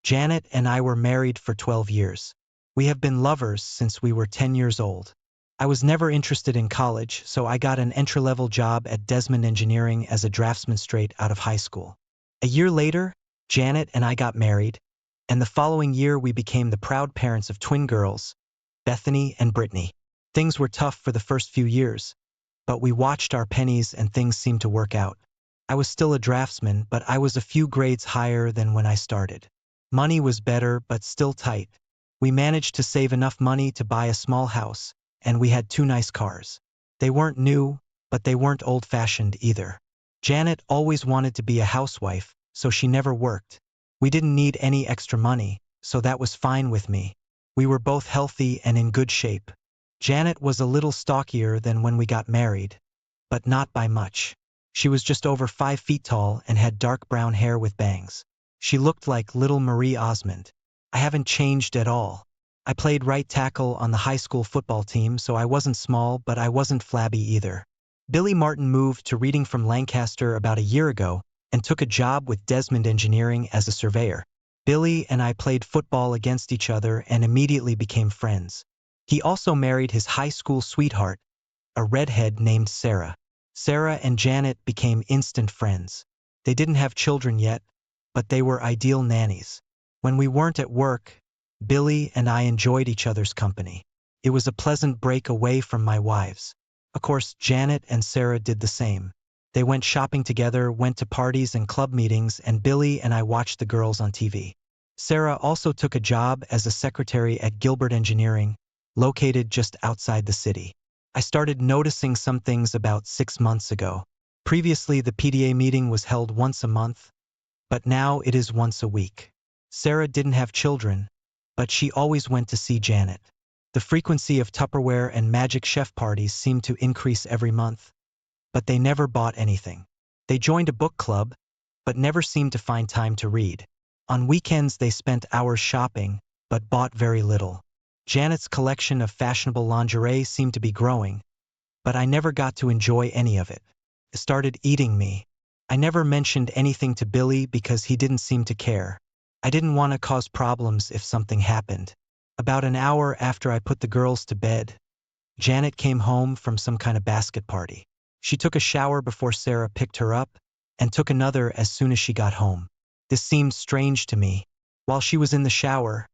Janet and I were married for 12 years. We have been lovers since we were 10 years old. I was never interested in college, so I got an entry-level job at Desmond Engineering as a draftsman straight out of high school. A year later, Janet and I got married, and the following year we became the proud parents of twin girls, Bethany and Brittany. Things were tough for the first few years, but we watched our pennies and things seemed to work out. I was still a draftsman, but I was a few grades higher than when I started. Money was better, but still tight. We managed to save enough money to buy a small house, and we had 2 nice cars. They weren't new, but they weren't old-fashioned either. Janet always wanted to be a housewife, so she never worked. We didn't need any extra money, so that was fine with me. We were both healthy and in good shape. Janet was a little stockier than when we got married, but not by much. She was just over 5 feet tall and had dark brown hair with bangs. She looked like little Marie Osmond. I haven't changed at all. I played right tackle on the high school football team, so I wasn't small, but I wasn't flabby either. Billy Martin moved to Reading from Lancaster about a year ago and took a job with Desmond Engineering as a surveyor. Billy and I played football against each other and immediately became friends. He also married his high school sweetheart, a redhead named Sarah. Sarah and Janet became instant friends. They didn't have children yet, but they were ideal nannies. When we weren't at work, Billy and I enjoyed each other's company. It was a pleasant break away from my wives. Of course, Janet and Sarah did the same. They went shopping together, went to parties and club meetings, and Billy and I watched the girls on TV. Sarah also took a job as a secretary at Gilbert Engineering, located just outside the city. I started noticing some things about 6 months ago. Previously, the PDA meeting was held once a month, but now it is once a week. Sarah didn't have children, but she always went to see Janet. The frequency of Tupperware and Magic Chef parties seemed to increase every month, but they never bought anything. They joined a book club, but never seemed to find time to read. On weekends they spent hours shopping, but bought very little. Janet's collection of fashionable lingerie seemed to be growing, but I never got to enjoy any of it. It started eating me. I never mentioned anything to Billy because he didn't seem to care. I didn't want to cause problems if something happened. About an hour after I put the girls to bed, Janet came home from some kind of basket party. She took a shower before Sarah picked her up, and took another as soon as she got home. This seemed strange to me. While she was in the shower,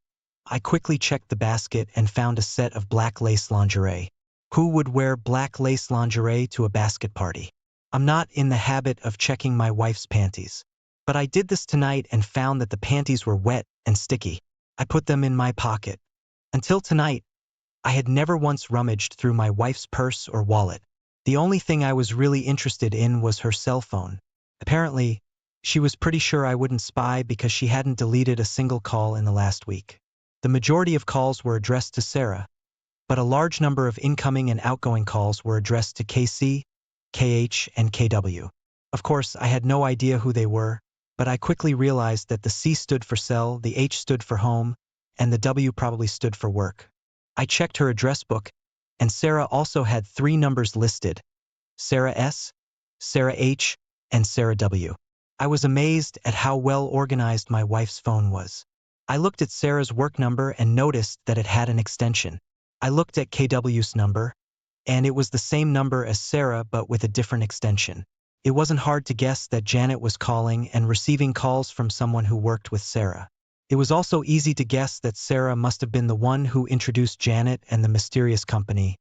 I quickly checked the basket and found a set of black lace lingerie. Who would wear black lace lingerie to a basket party? I'm not in the habit of checking my wife's panties, but I did this tonight and found that the panties were wet and sticky. I put them in my pocket. Until tonight, I had never once rummaged through my wife's purse or wallet. The only thing I was really interested in was her cell phone. Apparently, she was pretty sure I wouldn't spy because she hadn't deleted a single call in the last week. The majority of calls were addressed to Sarah, but a large number of incoming and outgoing calls were addressed to KC, KH, and KW. Of course, I had no idea who they were, but I quickly realized that the C stood for cell, the H stood for home, and the W probably stood for work. I checked her address book, and Sarah also had 3 numbers listed: Sarah S, Sarah H, and Sarah W. I was amazed at how well organized my wife's phone was. I looked at Sarah's work number and noticed that it had an extension. I looked at KW's number, and it was the same number as Sarah but with a different extension. It wasn't hard to guess that Janet was calling and receiving calls from someone who worked with Sarah. It was also easy to guess that Sarah must have been the one who introduced Janet and the mysterious company,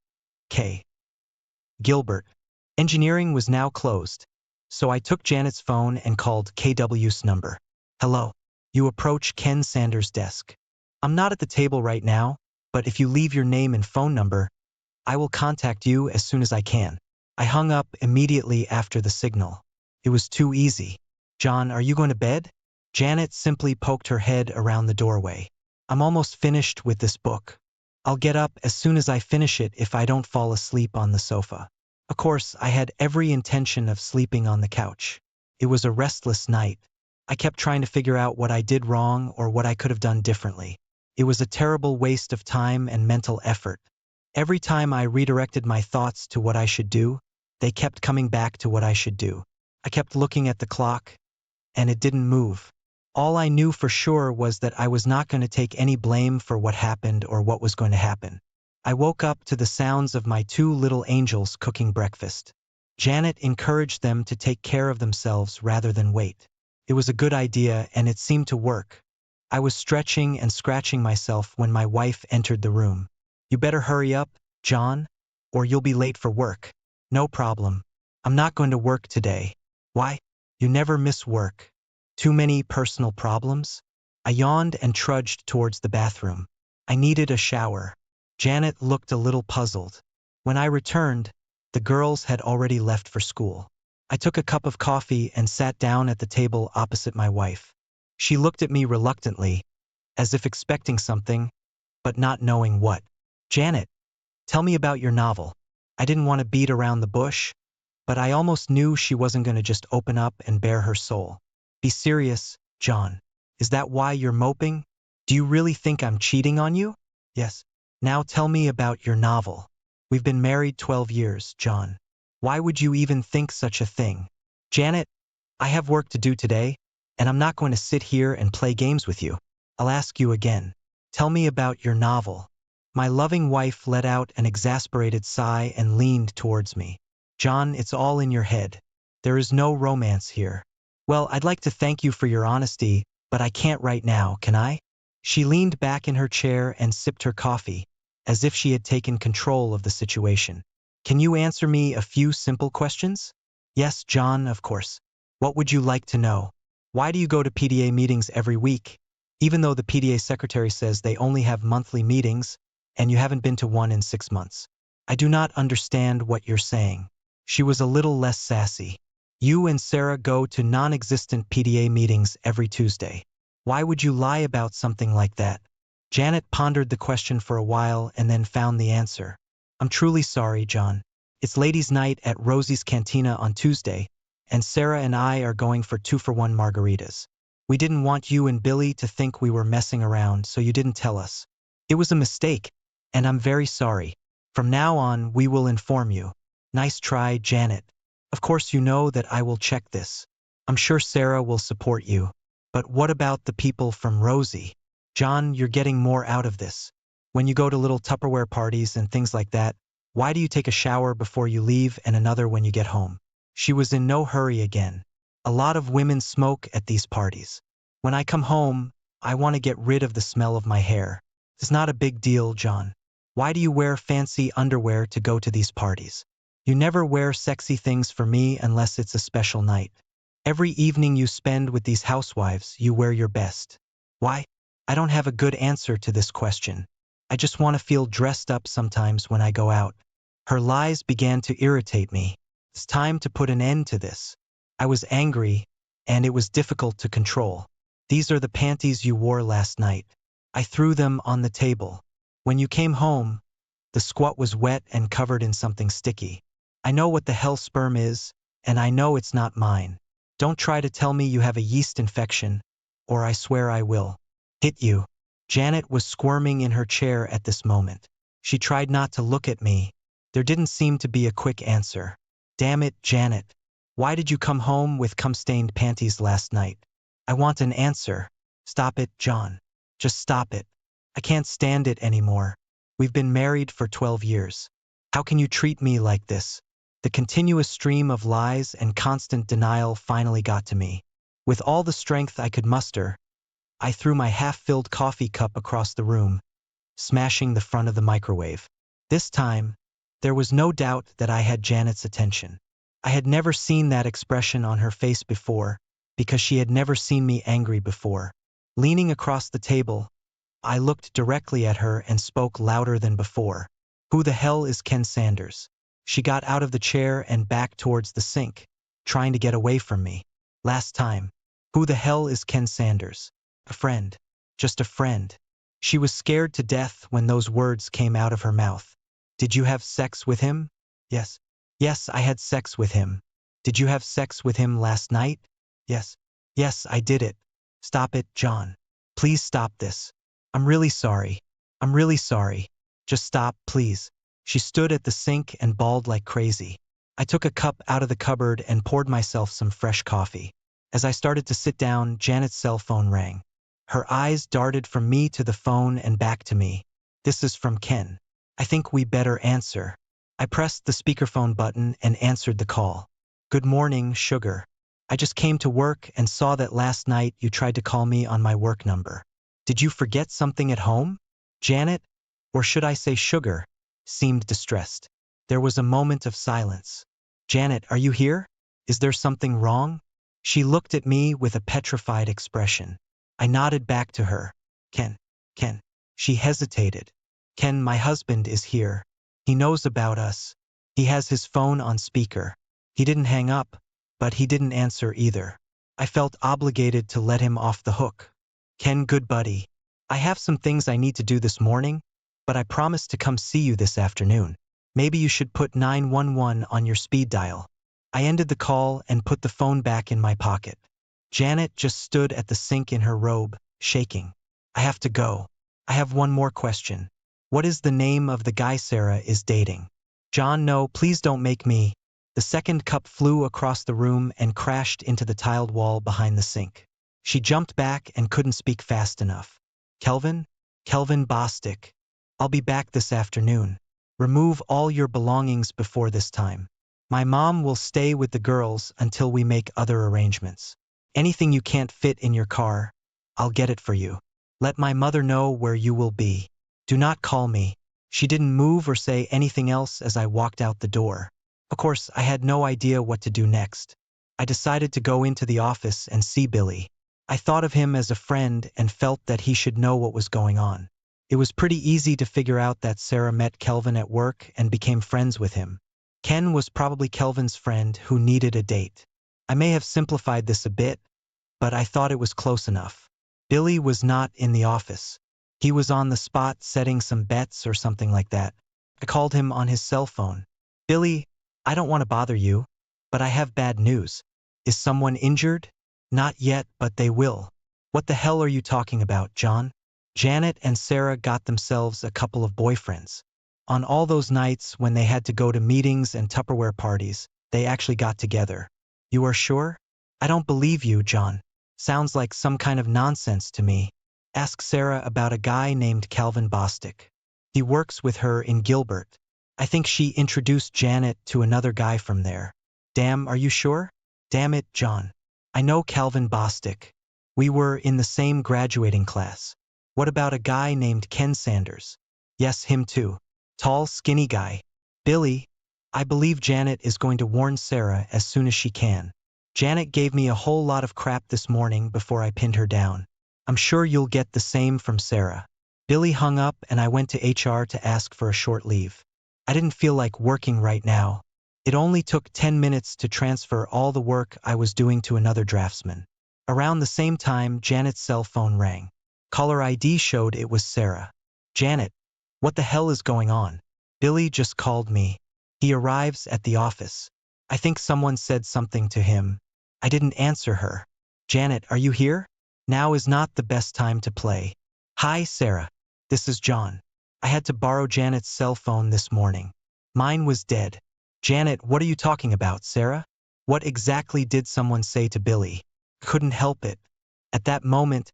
K. Gilbert. Engineering was now closed, so I took Janet's phone and called KW's number. Hello. You approach Ken Sanders' desk. I'm not at the table right now, but if you leave your name and phone number, I will contact you as soon as I can. I hung up immediately after the signal. It was too easy. John, are you going to bed? Janet simply poked her head around the doorway. I'm almost finished with this book. I'll get up as soon as I finish it if I don't fall asleep on the sofa. Of course, I had every intention of sleeping on the couch. It was a restless night. I kept trying to figure out what I did wrong or what I could have done differently. It was a terrible waste of time and mental effort. Every time I redirected my thoughts to what I should do, they kept coming back to what I should do. I kept looking at the clock, and it didn't move. All I knew for sure was that I was not going to take any blame for what happened or what was going to happen. I woke up to the sounds of my two little angels cooking breakfast. Janet encouraged them to take care of themselves rather than wait. It was a good idea, and it seemed to work. I was stretching and scratching myself when my wife entered the room. "You better hurry up, John, or you'll be late for work." "No problem. I'm not going to work today." "Why? You never miss work." "Too many personal problems?" I yawned and trudged towards the bathroom. I needed a shower. Janet looked a little puzzled. When I returned, the girls had already left for school. I took a cup of coffee and sat down at the table opposite my wife. She looked at me reluctantly, as if expecting something, but not knowing what. "Janet, tell me about your novel." I didn't want to beat around the bush, but I almost knew she wasn't going to just open up and bare her soul. "Be serious, John. Is that why you're moping? Do you really think I'm cheating on you?" "Yes." "Now tell me about your novel." "We've been married 12 years, John. Why would you even think such a thing?" "Janet, I have work to do today, and I'm not going to sit here and play games with you. I'll ask you again. Tell me about your novel." My loving wife let out an exasperated sigh and leaned towards me. "John, it's all in your head. There is no romance here." "Well, I'd like to thank you for your honesty, but I can't right now, can I?" She leaned back in her chair and sipped her coffee, as if she had taken control of the situation. "Can you answer me a few simple questions?" "Yes, John, of course. What would you like to know?" "Why do you go to PDA meetings every week, even though the PDA secretary says they only have monthly meetings, and you haven't been to one in 6 months?" "I do not understand what you're saying." She was a little less sassy. "You and Sarah go to non-existent PDA meetings every Tuesday. Why would you lie about something like that?" Janet pondered the question for a while and then found the answer. "I'm truly sorry, John. It's ladies' night at Rosie's Cantina on Tuesday, and Sarah and I are going for 2-for-1 margaritas. We didn't want you and Billy to think we were messing around, so you didn't tell us. It was a mistake, and I'm very sorry. From now on, we will inform you." "Nice try, Janet. Of course you know that I will check this. I'm sure Sarah will support you. But what about the people from Rosie?" "John, you're getting more out of this. When you go to little Tupperware parties and things like that, why do you take a shower before you leave and another when you get home?" She was in no hurry again. "A lot of women smoke at these parties. When I come home, I want to get rid of the smell of my hair. It's not a big deal, John. Why do you wear fancy underwear to go to these parties? You never wear sexy things for me unless it's a special night. Every evening you spend with these housewives, you wear your best. Why? I don't have a good answer to this question. I just want to feel dressed up sometimes when I go out." Her lies began to irritate me. It's time to put an end to this. I was angry, and it was difficult to control. "These are the panties you wore last night." I threw them on the table. "When you came home, the squat was wet and covered in something sticky. I know what the hell sperm is, and I know it's not mine. Don't try to tell me you have a yeast infection, or I swear I will hit you." Janet was squirming in her chair at this moment. She tried not to look at me. There didn't seem to be a quick answer. "Damn it, Janet. Why did you come home with cum-stained panties last night? I want an answer." "Stop it, John. Just stop it. I can't stand it anymore. We've been married for 12 years. How can you treat me like this?" The continuous stream of lies and constant denial finally got to me. With all the strength I could muster, I threw my half-filled coffee cup across the room, smashing the front of the microwave. This time, there was no doubt that I had Janet's attention. I had never seen that expression on her face before, because she had never seen me angry before. Leaning across the table, I looked directly at her and spoke louder than before. "Who the hell is Ken Sanders?" She got out of the chair and back towards the sink, trying to get away from me. "Last time. Who the hell is Ken Sanders?" "A friend. Just a friend." She was scared to death when those words came out of her mouth. "Did you have sex with him?" "Yes." "Yes, I had sex with him." "Did you have sex with him last night?" "Yes." "Yes, I did it." "Stop it, John. Please stop this. I'm really sorry. I'm really sorry. Just stop, please." She stood at the sink and bawled like crazy. I took a cup out of the cupboard and poured myself some fresh coffee. As I started to sit down, Janet's cell phone rang. Her eyes darted from me to the phone and back to me. This is from Ken. I think we better answer. I pressed the speakerphone button and answered the call. Good morning, sugar. I just came to work and saw that last night you tried to call me on my work number. Did you forget something at home? Janet, or should I say sugar, seemed distressed. There was a moment of silence. Janet, are you here? Is there something wrong? She looked at me with a petrified expression. I nodded back to her. Ken. She hesitated. Ken, my husband is here. He knows about us. He has his phone on speaker. He didn't hang up, but he didn't answer either. I felt obligated to let him off the hook. Ken, good buddy. I have some things I need to do this morning, but I promised to come see you this afternoon. Maybe you should put 911 on your speed dial. I ended the call and put the phone back in my pocket. Janet just stood at the sink in her robe, shaking. I have to go. I have one more question. What is the name of the guy Sarah is dating? John, no, please don't make me. The second cup flew across the room and crashed into the tiled wall behind the sink. She jumped back and couldn't speak fast enough. Kelvin Bostic. I'll be back this afternoon. Remove all your belongings before this time. My mom will stay with the girls until we make other arrangements. Anything you can't fit in your car, I'll get it for you. Let my mother know where you will be. Do not call me. She didn't move or say anything else as I walked out the door. Of course, I had no idea what to do next. I decided to go into the office and see Billy. I thought of him as a friend and felt that he should know what was going on. It was pretty easy to figure out that Sarah met Kelvin at work and became friends with him. Ken was probably Kelvin's friend who needed a date. I may have simplified this a bit, but I thought it was close enough. Billy was not in the office. He was on the spot setting some bets or something like that. I called him on his cell phone. Billy, I don't want to bother you, but I have bad news. Is someone injured? Not yet, but they will. What the hell are you talking about, John? Janet and Sarah got themselves a couple of boyfriends. On all those nights when they had to go to meetings and Tupperware parties, they actually got together. You are sure? I don't believe you, John. Sounds like some kind of nonsense to me. Ask Sarah about a guy named Calvin Bostic. He works with her in Gilbert. I think she introduced Janet to another guy from there. Damn, are you sure? Damn it, John. I know Calvin Bostic. We were in the same graduating class. What about a guy named Ken Sanders? Yes, him too. Tall, skinny guy. Billy, I believe Janet is going to warn Sarah as soon as she can. Janet gave me a whole lot of crap this morning before I pinned her down. I'm sure you'll get the same from Sarah. Billy hung up and I went to HR to ask for a short leave. I didn't feel like working right now. It only took 10 minutes to transfer all the work I was doing to another draftsman. Around the same time, Janet's cell phone rang. Caller ID showed it was Sarah. Janet, what the hell is going on? Billy just called me. He arrives at the office. I think someone said something to him. I didn't answer her. Janet, are you here? Now is not the best time to play. Hi, Sarah. This is John. I had to borrow Janet's cell phone this morning. Mine was dead. Janet, what are you talking about, Sarah? What exactly did someone say to Billy? Couldn't help it. At that moment,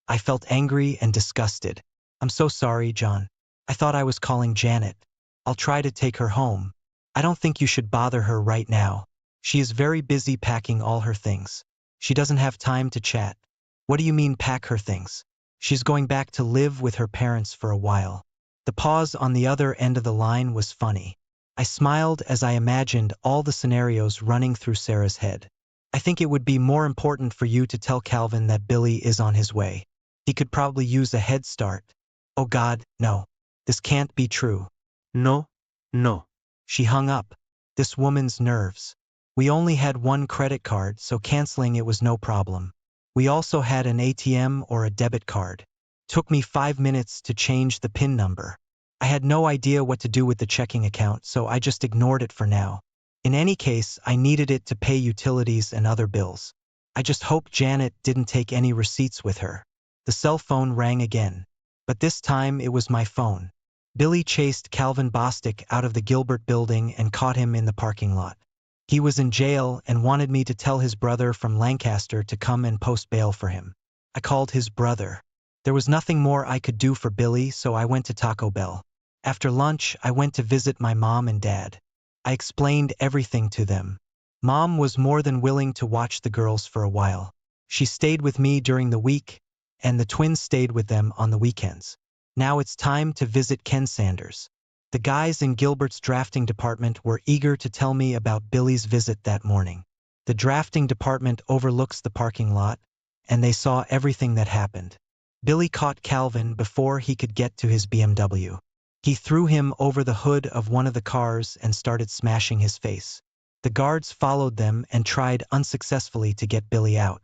I felt angry and disgusted. I'm so sorry, John. I thought I was calling Janet. I'll try to take her home. I don't think you should bother her right now. She is very busy packing all her things. She doesn't have time to chat. What do you mean pack her things? She's going back to live with her parents for a while. The pause on the other end of the line was funny. I smiled as I imagined all the scenarios running through Sarah's head. I think it would be more important for you to tell Calvin that Billy is on his way. He could probably use a head start. Oh God, no. This can't be true. No. She hung up. This woman's nerves. We only had one credit card, so canceling it was no problem. We also had an ATM or a debit card. Took me 5 minutes to change the PIN number. I had no idea what to do with the checking account, so I just ignored it for now. In any case, I needed it to pay utilities and other bills. I just hoped Janet didn't take any receipts with her. The cell phone rang again. But this time it was my phone. Billy chased Calvin Bostic out of the Gilbert building and caught him in the parking lot. He was in jail and wanted me to tell his brother from Lancaster to come and post bail for him. I called his brother. There was nothing more I could do for Billy, so I went to Taco Bell. After lunch, I went to visit my mom and dad. I explained everything to them. Mom was more than willing to watch the girls for a while. She stayed with me during the week, and the twins stayed with them on the weekends. Now it's time to visit Ken Sanders. The guys in Gilbert's drafting department were eager to tell me about Billy's visit that morning. The drafting department overlooks the parking lot, and they saw everything that happened. Billy caught Calvin before he could get to his BMW. He threw him over the hood of one of the cars and started smashing his face. The guards followed them and tried unsuccessfully to get Billy out.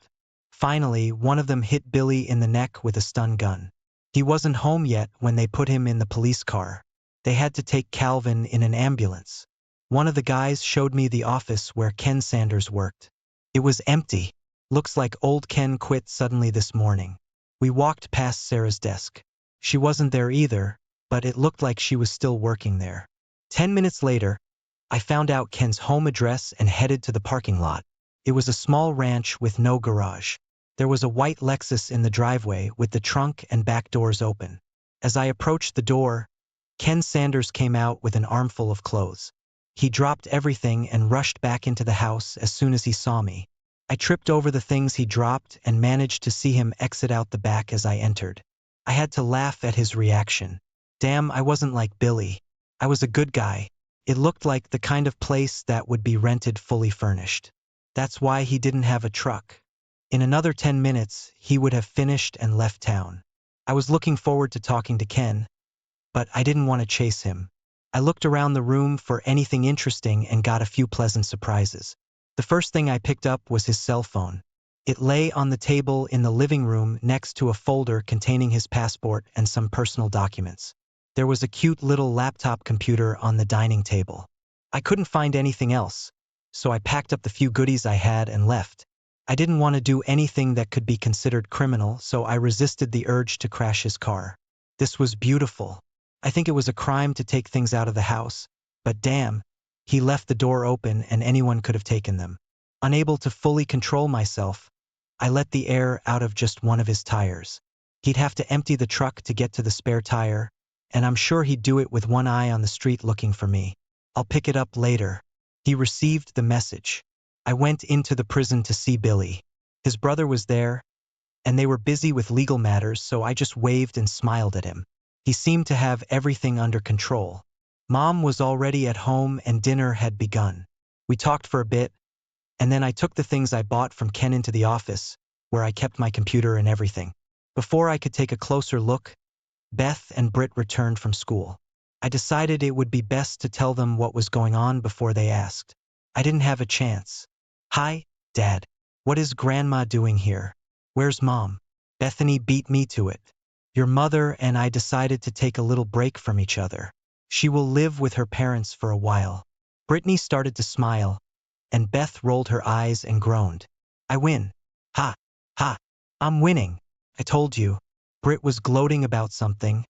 Finally, one of them hit Billy in the neck with a stun gun. He wasn't home yet when they put him in the police car. They had to take Calvin in an ambulance. One of the guys showed me the office where Ken Sanders worked. It was empty. Looks like old Ken quit suddenly this morning. We walked past Sarah's desk. She wasn't there either, but it looked like she was still working there. 10 minutes later, I found out Ken's home address and headed to the parking lot. It was a small ranch with no garage. There was a white Lexus in the driveway with the trunk and back doors open. As I approached the door, Ken Sanders came out with an armful of clothes. He dropped everything and rushed back into the house as soon as he saw me. I tripped over the things he dropped and managed to see him exit out the back as I entered. I had to laugh at his reaction. Damn, I wasn't like Billy. I was a good guy. It looked like the kind of place that would be rented fully furnished. That's why he didn't have a truck. In another 10 minutes, he would have finished and left town. I was looking forward to talking to Ken, but I didn't want to chase him. I looked around the room for anything interesting and got a few pleasant surprises. The first thing I picked up was his cell phone. It lay on the table in the living room next to a folder containing his passport and some personal documents. There was a cute little laptop computer on the dining table. I couldn't find anything else, so I packed up the few goodies I had and left. I didn't want to do anything that could be considered criminal, so I resisted the urge to crash his car. This was beautiful. I think it was a crime to take things out of the house, but damn, he left the door open and anyone could have taken them. Unable to fully control myself, I let the air out of just one of his tires. He'd have to empty the truck to get to the spare tire, and I'm sure he'd do it with one eye on the street looking for me. I'll pick it up later. He received the message. I went into the prison to see Billy. His brother was there, and they were busy with legal matters, so I just waved and smiled at him. He seemed to have everything under control. Mom was already at home and dinner had begun. We talked for a bit, and then I took the things I bought from Ken into the office, where I kept my computer and everything. Before I could take a closer look, Beth and Britt returned from school. I decided it would be best to tell them what was going on before they asked. I didn't have a chance. Hi, Dad. What is Grandma doing here? Where's Mom? Bethany beat me to it. Your mother and I decided to take a little break from each other. She will live with her parents for a while. Brittany started to smile, and Beth rolled her eyes and groaned. I win. Ha, ha, I'm winning. I told you. Britt was gloating about something,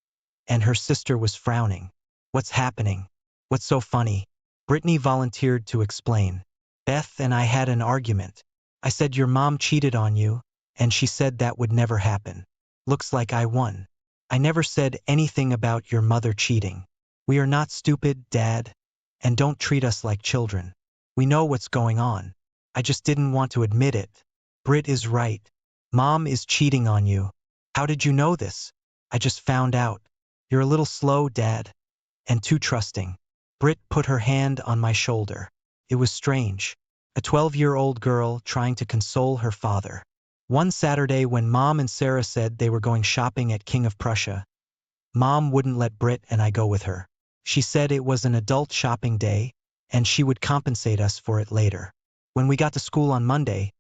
and her sister was frowning. What's happening? What's so funny? Brittany volunteered to explain. Beth and I had an argument. I said your mom cheated on you, and she said that would never happen. Looks like I won. I never said anything about your mother cheating. We are not stupid, Dad, and don't treat us like children. We know what's going on. I just didn't want to admit it. Britt is right. Mom is cheating on you. How did you know this? I just found out. You're a little slow, Dad, and too trusting. Britt put her hand on my shoulder. It was strange. A 12-year-old girl trying to console her father. One Saturday when Mom and Sarah said they were going shopping at King of Prussia, Mom wouldn't let Britt and I go with her. She said it was an adult shopping day, and she would compensate us for it later. When we got to school on Monday,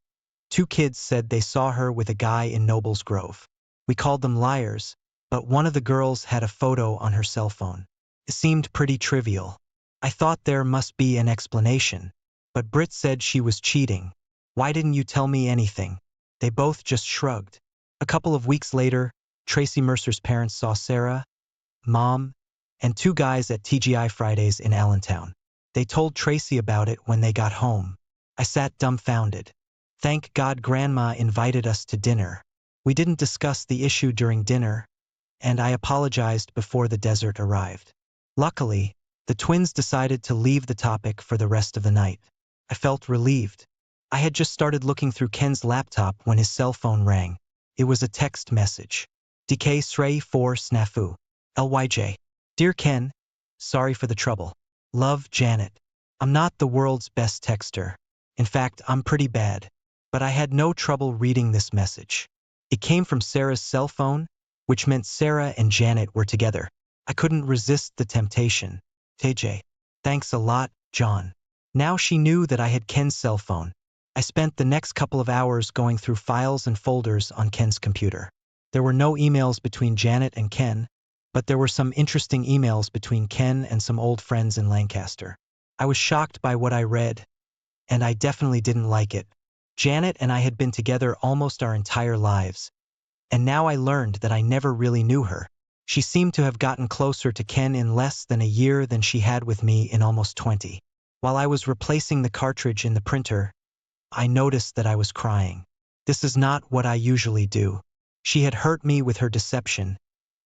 2 kids said they saw her with a guy in Nobles Grove. We called them liars, but one of the girls had a photo on her cell phone. It seemed pretty trivial. I thought there must be an explanation, but Britt said she was cheating. Why didn't you tell me anything? They both just shrugged. A couple of weeks later, Tracy Mercer's parents saw Sarah, Mom, and 2 guys at TGI Fridays in Allentown. They told Tracy about it when they got home. I sat dumbfounded. Thank God Grandma invited us to dinner. We didn't discuss the issue during dinner, and I apologized before the dessert arrived. Luckily, the twins decided to leave the topic for the rest of the night. I felt relieved. I had just started looking through Ken's laptop when his cell phone rang. It was a text message. DK Srey for Snafu. LYJ. Dear Ken, sorry for the trouble. Love, Janet. I'm not the world's best texter. In fact, I'm pretty bad. But I had no trouble reading this message. It came from Sarah's cell phone, which meant Sarah and Janet were together. I couldn't resist the temptation. TJ. Thanks a lot, John. Now she knew that I had Ken's cell phone. I spent the next couple of hours going through files and folders on Ken's computer. There were no emails between Janet and Ken, but there were some interesting emails between Ken and some old friends in Lancaster. I was shocked by what I read, and I definitely didn't like it. Janet and I had been together almost our entire lives, and now I learned that I never really knew her. She seemed to have gotten closer to Ken in less than a year than she had with me in almost 20. While I was replacing the cartridge in the printer, I noticed that I was crying. This is not what I usually do. She had hurt me with her deception,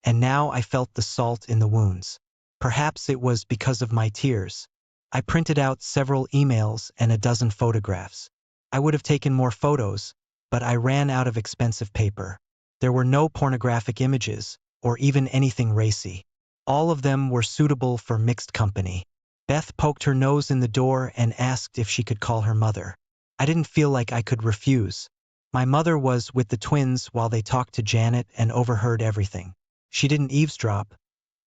and now I felt the salt in the wounds. Perhaps it was because of my tears. I printed out several emails and a dozen photographs. I would have taken more photos, but I ran out of expensive paper. There were no pornographic images, or even anything racy. All of them were suitable for mixed company. Beth poked her nose in the door and asked if she could call her mother. I didn't feel like I could refuse. My mother was with the twins while they talked to Janet and overheard everything. She didn't eavesdrop,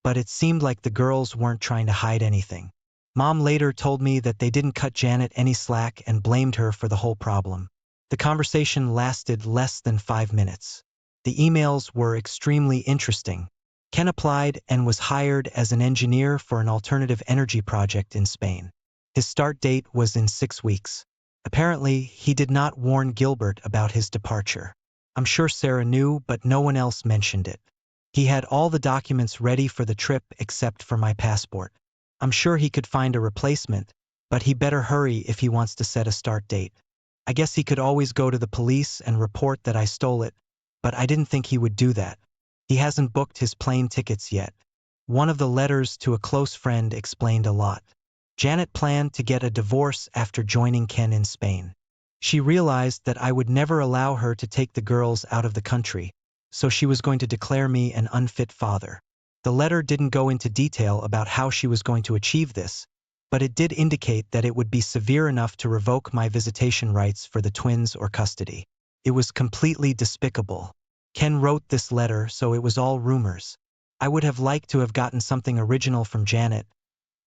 but it seemed like the girls weren't trying to hide anything. Mom later told me that they didn't cut Janet any slack and blamed her for the whole problem. The conversation lasted less than 5 minutes. The emails were extremely interesting. Ken applied and was hired as an engineer for an alternative energy project in Spain. His start date was in 6 weeks. Apparently, he did not warn Gilbert about his departure. I'm sure Sarah knew, but no one else mentioned it. He had all the documents ready for the trip except for my passport. I'm sure he could find a replacement, but he better hurry if he wants to set a start date. I guess he could always go to the police and report that I stole it, but I didn't think he would do that. He hasn't booked his plane tickets yet. One of the letters to a close friend explained a lot. Janet planned to get a divorce after joining Ken in Spain. She realized that I would never allow her to take the girls out of the country, so she was going to declare me an unfit father. The letter didn't go into detail about how she was going to achieve this, but it did indicate that it would be severe enough to revoke my visitation rights for the twins or custody. It was completely despicable. Ken wrote this letter, so it was all rumors. I would have liked to have gotten something original from Janet,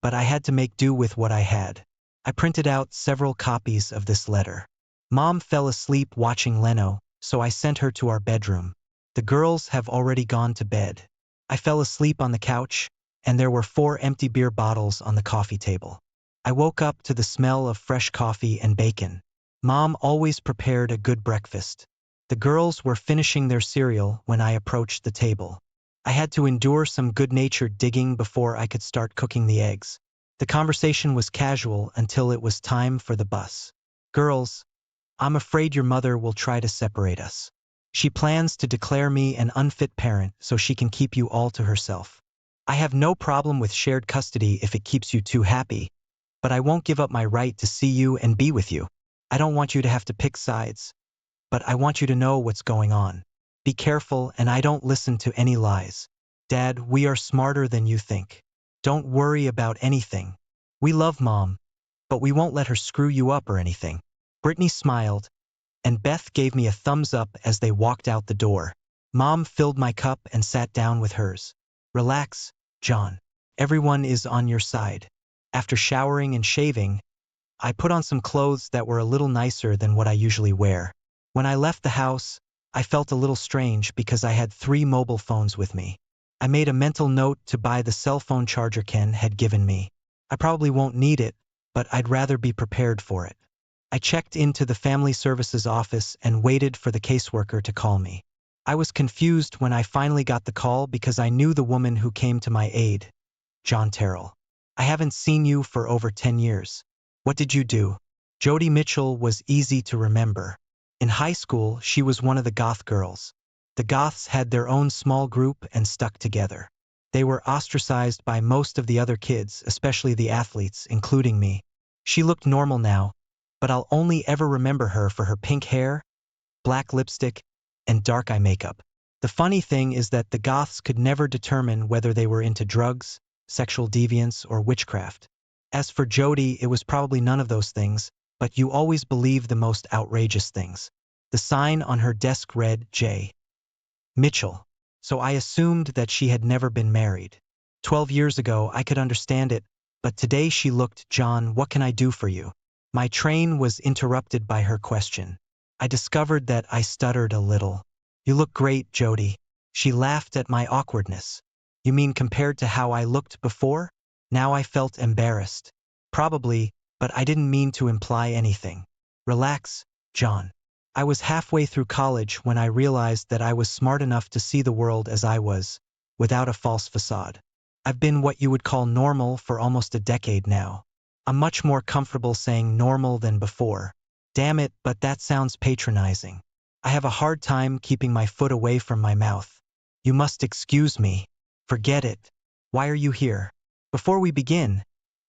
but I had to make do with what I had. I printed out several copies of this letter. Mom fell asleep watching Leno, so I sent her to our bedroom. The girls have already gone to bed. I fell asleep on the couch, and there were 4 empty beer bottles on the coffee table. I woke up to the smell of fresh coffee and bacon. Mom always prepared a good breakfast. The girls were finishing their cereal when I approached the table. I had to endure some good-natured digging before I could start cooking the eggs. The conversation was casual until it was time for the bus. Girls, I'm afraid your mother will try to separate us. She plans to declare me an unfit parent so she can keep you all to herself. I have no problem with shared custody if it keeps you two happy, but I won't give up my right to see you and be with you. I don't want you to have to pick sides, but I want you to know what's going on. Be careful, and I don't listen to any lies. Dad, we are smarter than you think. Don't worry about anything. We love Mom, but we won't let her screw you up or anything. Brittany smiled, and Beth gave me a thumbs up as they walked out the door. Mom filled my cup and sat down with hers. Relax, John. Everyone is on your side. After showering and shaving, I put on some clothes that were a little nicer than what I usually wear. When I left the house, I felt a little strange because I had 3 mobile phones with me. I made a mental note to buy the cell phone charger Ken had given me. I probably won't need it, but I'd rather be prepared for it. I checked into the family services office and waited for the caseworker to call me. I was confused when I finally got the call because I knew the woman who came to my aid, John Terrell. I haven't seen you for over 10 years. What did you do? Jody Mitchell was easy to remember. In high school, she was one of the goth girls. The goths had their own small group and stuck together. They were ostracized by most of the other kids, especially the athletes, including me. She looked normal now, but I'll only ever remember her for her pink hair, black lipstick, and dark eye makeup. The funny thing is that the goths could never determine whether they were into drugs, sexual deviance, or witchcraft. As for Jody, it was probably none of those things, but you always believe the most outrageous things. The sign on her desk read J. Mitchell. So I assumed that she had never been married. 12 years ago, I could understand it, but today she looked, John, what can I do for you? My train was interrupted by her question. I discovered that I stuttered a little. You look great, Jody. She laughed at my awkwardness. You mean compared to how I looked before? Now I felt embarrassed. Probably, but I didn't mean to imply anything. Relax, John. I was halfway through college when I realized that I was smart enough to see the world as I was, without a false facade. I've been what you would call normal for almost a decade now. I'm much more comfortable saying normal than before. Damn it, but that sounds patronizing. I have a hard time keeping my foot away from my mouth. You must excuse me. Forget it. Why are you here? Before we begin,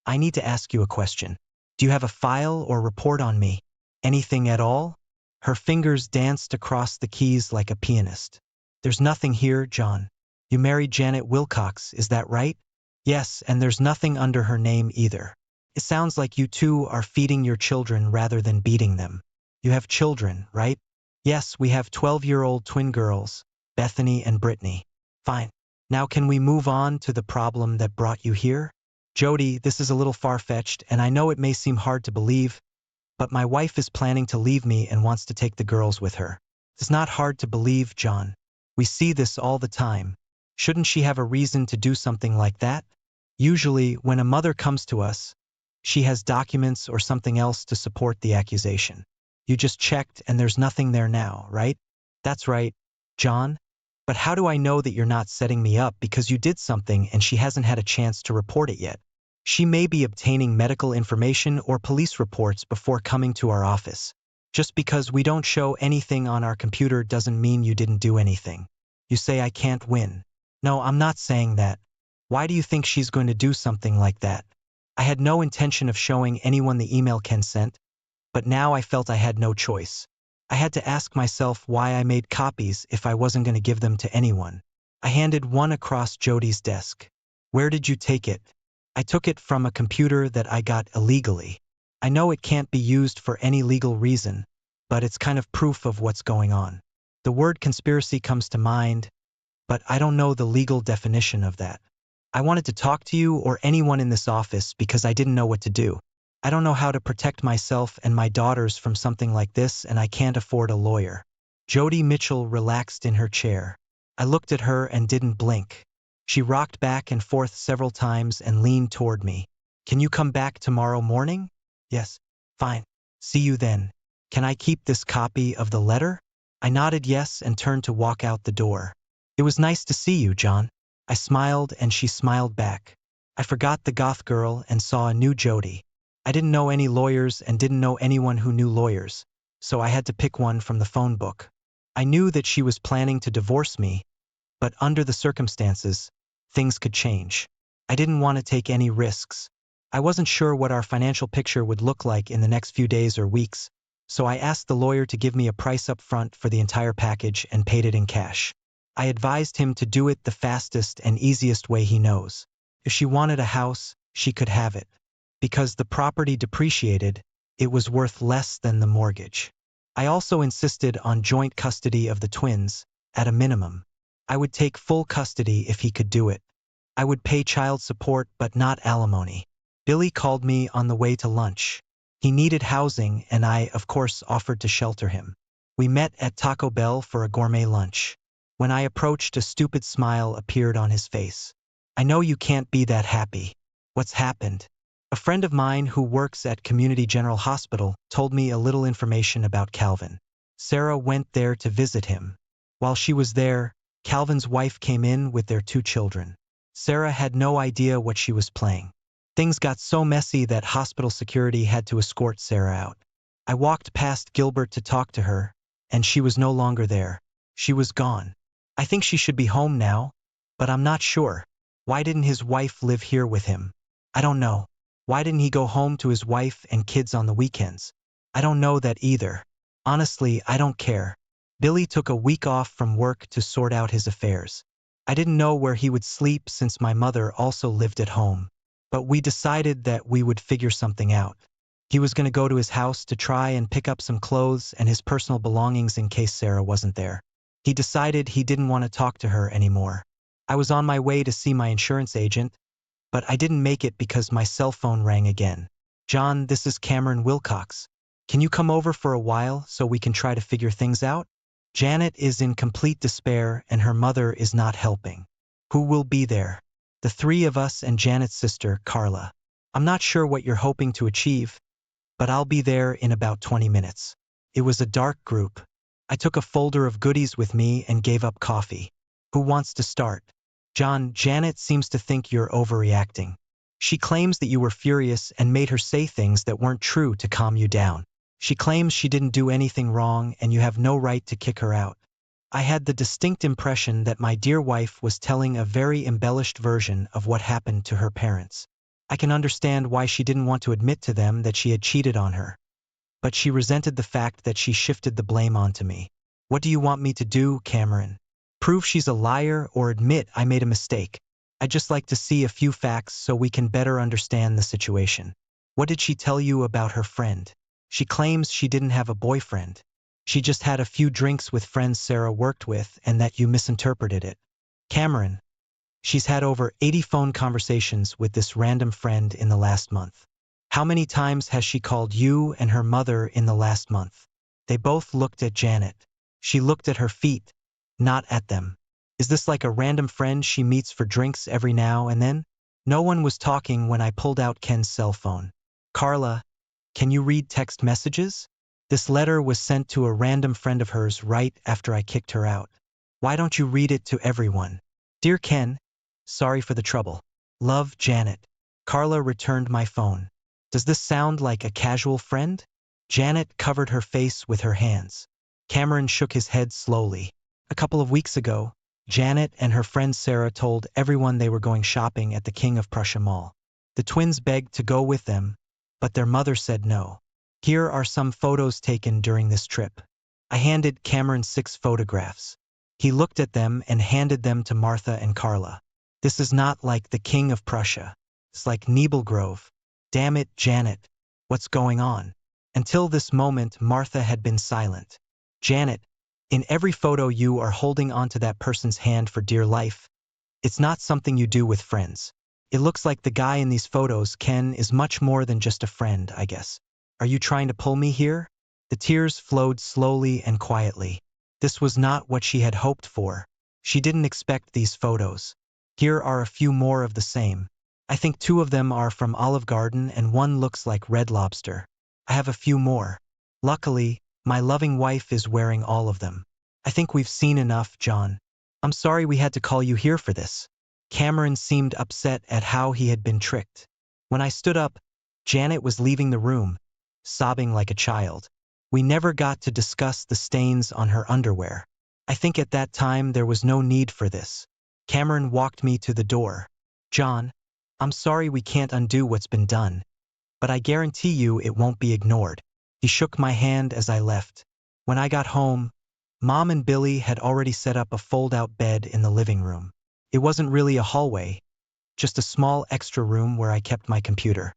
I need to ask you a question. Do you have a file or report on me? Anything at all? Her fingers danced across the keys like a pianist. There's nothing here, John. You married Janet Wilcox, is that right? Yes, and there's nothing under her name either. It sounds like you two are feeding your children rather than beating them. You have children, right? Yes, we have 12-year-old twin girls, Bethany and Brittany. Fine. Now can we move on to the problem that brought you here? Jody, this is a little far-fetched, and I know it may seem hard to believe, but my wife is planning to leave me and wants to take the girls with her. It's not hard to believe, John. We see this all the time. Shouldn't she have a reason to do something like that? Usually, when a mother comes to us, she has documents or something else to support the accusation. You just checked and there's nothing there now, right? That's right, John. But how do I know that you're not setting me up because you did something and she hasn't had a chance to report it yet? She may be obtaining medical information or police reports before coming to our office. Just because we don't show anything on our computer doesn't mean you didn't do anything. You say I can't win. No, I'm not saying that. Why do you think she's going to do something like that? I had no intention of showing anyone the email Ken sent, but now I felt I had no choice. I had to ask myself why I made copies if I wasn't going to give them to anyone. I handed one across Jody's desk. Where did you take it? I took it from a computer that I got illegally. I know it can't be used for any legal reason, but it's kind of proof of what's going on. The word conspiracy comes to mind, but I don't know the legal definition of that. I wanted to talk to you or anyone in this office because I didn't know what to do. I don't know how to protect myself and my daughters from something like this, and I can't afford a lawyer. Jody Mitchell relaxed in her chair. I looked at her and didn't blink. She rocked back and forth several times and leaned toward me. Can you come back tomorrow morning? Yes. Fine. See you then. Can I keep this copy of the letter? I nodded yes and turned to walk out the door. It was nice to see you, John. I smiled and she smiled back. I forgot the goth girl and saw a new Jody. I didn't know any lawyers and didn't know anyone who knew lawyers, so I had to pick one from the phone book. I knew that she was planning to divorce me, but under the circumstances, things could change. I didn't want to take any risks. I wasn't sure what our financial picture would look like in the next few days or weeks, so I asked the lawyer to give me a price up front for the entire package and paid it in cash. I advised him to do it the fastest and easiest way he knows. If she wanted a house, she could have it. Because the property depreciated, it was worth less than the mortgage. I also insisted on joint custody of the twins, at a minimum. I would take full custody if he could do it. I would pay child support but not alimony. Billy called me on the way to lunch. He needed housing and I, of course, offered to shelter him. We met at Taco Bell for a gourmet lunch. When I approached, a stupid smile appeared on his face. I know you can't be that happy. What's happened? A friend of mine who works at Community General Hospital told me a little information about Calvin. Sarah went there to visit him. While she was there, Calvin's wife came in with their 2 children. Sarah had no idea what she was playing. Things got so messy that hospital security had to escort Sarah out. I walked past Gilbert to talk to her, and she was no longer there. She was gone. I think she should be home now, but I'm not sure. Why didn't his wife live here with him? I don't know. Why didn't he go home to his wife and kids on the weekends? I don't know that either. Honestly, I don't care. Billy took a week off from work to sort out his affairs. I didn't know where he would sleep since my mother also lived at home. But we decided that we would figure something out. He was going to go to his house to try and pick up some clothes and his personal belongings in case Sarah wasn't there. He decided he didn't want to talk to her anymore. I was on my way to see my insurance agent, but I didn't make it because my cell phone rang again. John, this is Cameron Wilcox. Can you come over for a while so we can try to figure things out? Janet is in complete despair and her mother is not helping. Who will be there? The three of us and Janet's sister, Carla. I'm not sure what you're hoping to achieve, but I'll be there in about 20 minutes. It was a dark group. I took a folder of goodies with me and gave up coffee. Who wants to start? John, Janet seems to think you're overreacting. She claims that you were furious and made her say things that weren't true to calm you down. She claims she didn't do anything wrong and you have no right to kick her out. I had the distinct impression that my dear wife was telling a very embellished version of what happened to her parents. I can understand why she didn't want to admit to them that she had cheated on her. But she resented the fact that she shifted the blame onto me. What do you want me to do, Cameron? Prove she's a liar or admit I made a mistake? I'd just like to see a few facts so we can better understand the situation. What did she tell you about her friend? She claims she didn't have a boyfriend. She just had a few drinks with friends Sarah worked with and that you misinterpreted it. Cameron, she's had over 80 phone conversations with this random friend in the last month. How many times has she called you and her mother in the last month? They both looked at Janet. She looked at her feet, not at them. Is this like a random friend she meets for drinks every now and then? No one was talking when I pulled out Ken's cell phone. Carla, can you read text messages? This letter was sent to a random friend of hers right after I kicked her out. Why don't you read it to everyone? Dear Ken, sorry for the trouble. Love, Janet. Carla returned my phone. Does this sound like a casual friend? Janet covered her face with her hands. Cameron shook his head slowly. A couple of weeks ago, Janet and her friend Sarah told everyone they were going shopping at the King of Prussia Mall. The twins begged to go with them, but their mother said no. Here are some photos taken during this trip. I handed Cameron 6 photographs. He looked at them and handed them to Martha and Carla. This is not like the King of Prussia. It's like Nebelgrove. Damn it, Janet. What's going on? Until this moment, Martha had been silent. Janet, in every photo you are holding onto that person's hand for dear life. It's not something you do with friends. It looks like the guy in these photos, Ken, is much more than just a friend, I guess. Are you trying to pull me here? The tears flowed slowly and quietly. This was not what she had hoped for. She didn't expect these photos. Here are a few more of the same. I think 2 of them are from Olive Garden and 1 looks like Red Lobster. I have a few more. Luckily, my loving wife is wearing all of them. I think we've seen enough, John. I'm sorry we had to call you here for this. Cameron seemed upset at how he had been tricked. When I stood up, Janet was leaving the room, sobbing like a child. We never got to discuss the stains on her underwear. I think at that time there was no need for this. Cameron walked me to the door. John, I'm sorry we can't undo what's been done, but I guarantee you it won't be ignored. He shook my hand as I left. When I got home, Mom and Billy had already set up a fold-out bed in the living room. It wasn't really a hallway, just a small extra room where I kept my computer.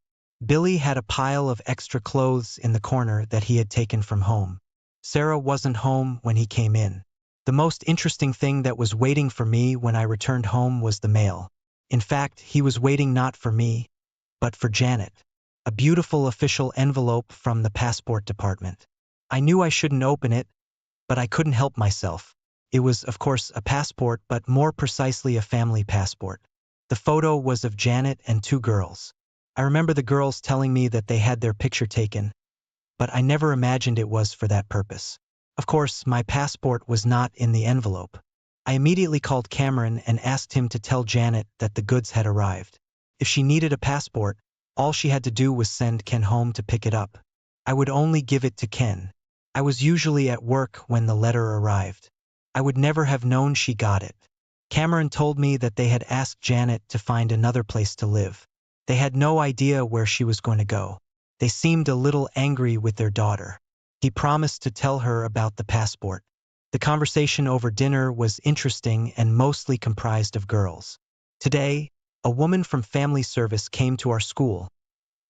Billy had a pile of extra clothes in the corner that he had taken from home. Sarah wasn't home when he came in. The most interesting thing that was waiting for me when I returned home was the mail. In fact, he was waiting not for me, but for Janet. A beautiful official envelope from the passport department. I knew I shouldn't open it, but I couldn't help myself. It was, of course, a passport, but more precisely a family passport. The photo was of Janet and 2 girls. I remember the girls telling me that they had their picture taken, but I never imagined it was for that purpose. Of course, my passport was not in the envelope. I immediately called Cameron and asked him to tell Janet that the goods had arrived. If she needed a passport, All she had to do was send Ken home to pick it up. I would only give it to Ken. I was usually at work when the letter arrived. I would never have known she got it. Cameron told me that they had asked Janet to find another place to live. They had no idea where she was going to go. They seemed a little angry with their daughter. He promised to tell her about the passport. The conversation over dinner was interesting and mostly comprised of girls. Today, a woman from family service came to our school.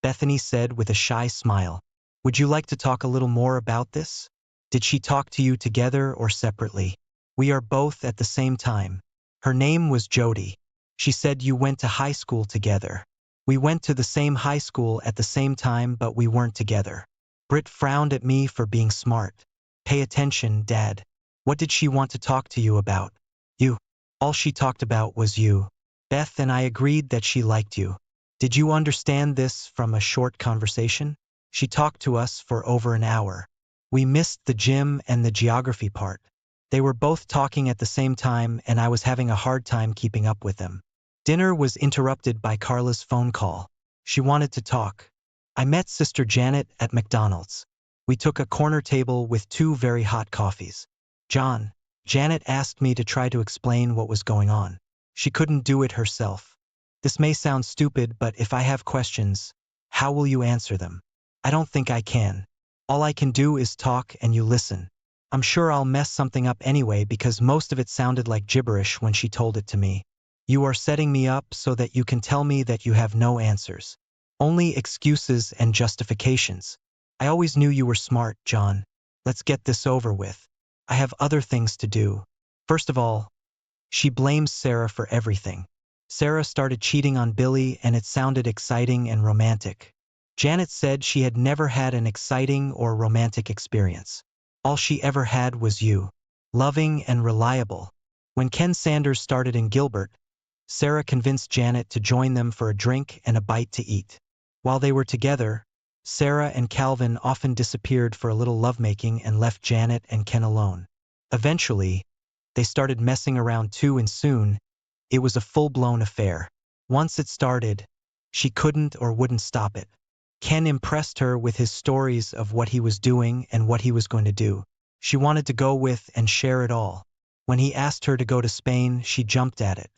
Bethany said with a shy smile, "Would you like to talk a little more about this? Did she talk to you together or separately?" "We are both at the same time." Her name was Jody. "She said you went to high school together." "We went to the same high school at the same time, but we weren't together." Britt frowned at me for being smart. "Pay attention, Dad. What did she want to talk to you about?" "You." "All she talked about was you. Beth and I agreed that she liked you." "Did you understand this from a short conversation?" "She talked to us for over an hour. We missed the gym and the geography part. They were both talking at the same time and I was having a hard time keeping up with them." Dinner was interrupted by Carla's phone call. She wanted to talk. I met Sister Janet at McDonald's. We took a corner table with 2 very hot coffees. "John," Janet asked me to try to explain what was going on. She couldn't do it herself. "This may sound stupid, but if I have questions, how will you answer them?" "I don't think I can. All I can do is talk and you listen." I'm sure I'll mess something up anyway because most of it sounded like gibberish when she told it to me. "You are setting me up so that you can tell me that you have no answers. Only excuses and justifications. I always knew you were smart, John. Let's get this over with. I have other things to do." First of all, she blames Sarah for everything. Sarah started cheating on Billy and it sounded exciting and romantic. Janet said she had never had an exciting or romantic experience. All she ever had was you. Loving and reliable. When Ken Sanders started in Gilbert, Sarah convinced Janet to join them for a drink and a bite to eat. While they were together, Sarah and Calvin often disappeared for a little lovemaking and left Janet and Ken alone. Eventually, they started messing around too, and soon, it was a full-blown affair. Once it started, she couldn't or wouldn't stop it. Ken impressed her with his stories of what he was doing and what he was going to do. She wanted to go with and share it all. When he asked her to go to Spain, she jumped at it.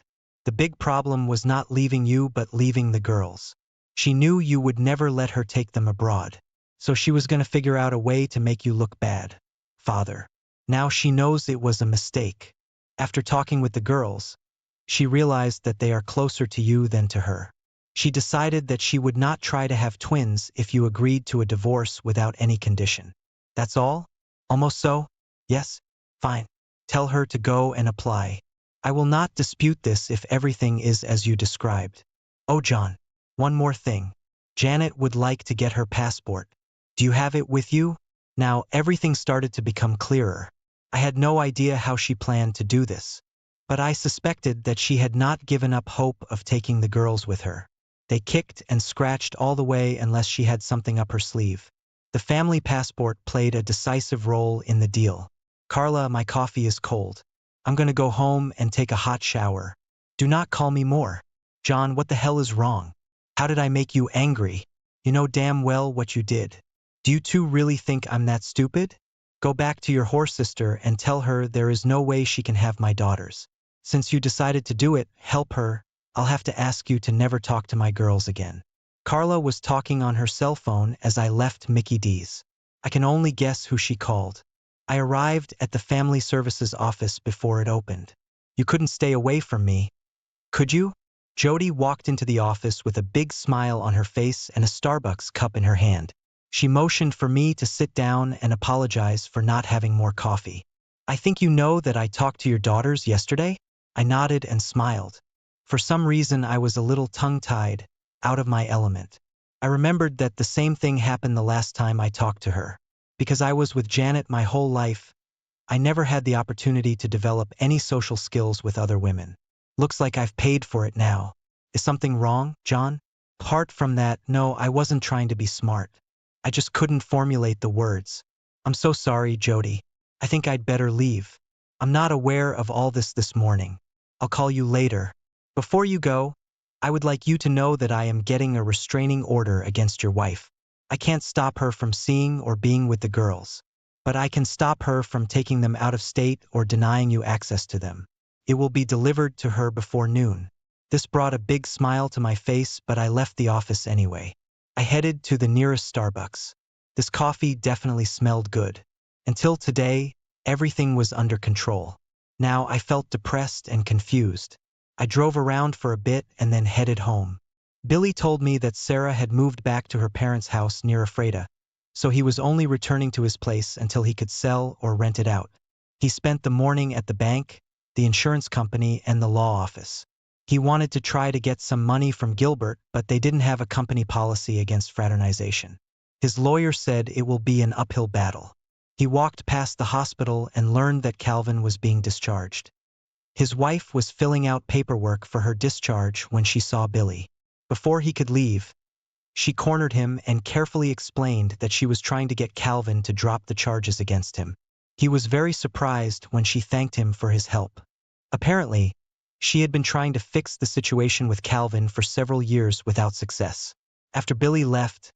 The big problem was not leaving you but leaving the girls. She knew you would never let her take them abroad. So she was going to figure out a way to make you look bad. Father. Now she knows it was a mistake. After talking with the girls, she realized that they are closer to you than to her. She decided that she would not try to have twins if you agreed to a divorce without any condition. That's all? Almost so? Yes? Fine. Tell her to go and apply. I will not dispute this if everything is as you described. Oh, John. One more thing. Janet would like to get her passport. Do you have it with you? Now everything started to become clearer. I had no idea how she planned to do this. But I suspected that she had not given up hope of taking the girls with her. They kicked and scratched all the way unless she had something up her sleeve. The family passport played a decisive role in the deal. Carla, my coffee is cold. I'm going to go home and take a hot shower. Do not call me more. John, what the hell is wrong? How did I make you angry? You know damn well what you did. Do you two really think I'm that stupid? Go back to your whore sister and tell her there is no way she can have my daughters. Since you decided to do it, help her. I'll have to ask you to never talk to my girls again. Carla was talking on her cell phone as I left Mickey D's. I can only guess who she called. I arrived at the family services office before it opened. You couldn't stay away from me, could you? Jody walked into the office with a big smile on her face and a Starbucks cup in her hand. She motioned for me to sit down and apologize for not having more coffee. I think you know that I talked to your daughters yesterday? I nodded and smiled. For some reason I was a little tongue-tied, out of my element. I remembered that the same thing happened the last time I talked to her. Because I was with Janet my whole life, I never had the opportunity to develop any social skills with other women. Looks like I've paid for it now. Is something wrong, John? Apart from that, no, I wasn't trying to be smart. I just couldn't formulate the words. I'm so sorry, Jody. I think I'd better leave. I'm not aware of all this morning. I'll call you later. Before you go, I would like you to know that I am getting a restraining order against your wife. I can't stop her from seeing or being with the girls, but I can stop her from taking them out of state or denying you access to them. It will be delivered to her before noon. This brought a big smile to my face, but I left the office anyway. I headed to the nearest Starbucks. This coffee definitely smelled good. Until today, everything was under control. Now I felt depressed and confused. I drove around for a bit and then headed home. Billy told me that Sarah had moved back to her parents' house near Ephrata, so he was only returning to his place until he could sell or rent it out. He spent the morning at the bank, the insurance company, and the law office. He wanted to try to get some money from Gilbert, but they didn't have a company policy against fraternization. His lawyer said it will be an uphill battle. He walked past the hospital and learned that Calvin was being discharged. His wife was filling out paperwork for her discharge when she saw Billy. Before he could leave, she cornered him and carefully explained that she was trying to get Calvin to drop the charges against him. He was very surprised when she thanked him for his help. Apparently, she had been trying to fix the situation with Calvin for several years without success. After Billy left,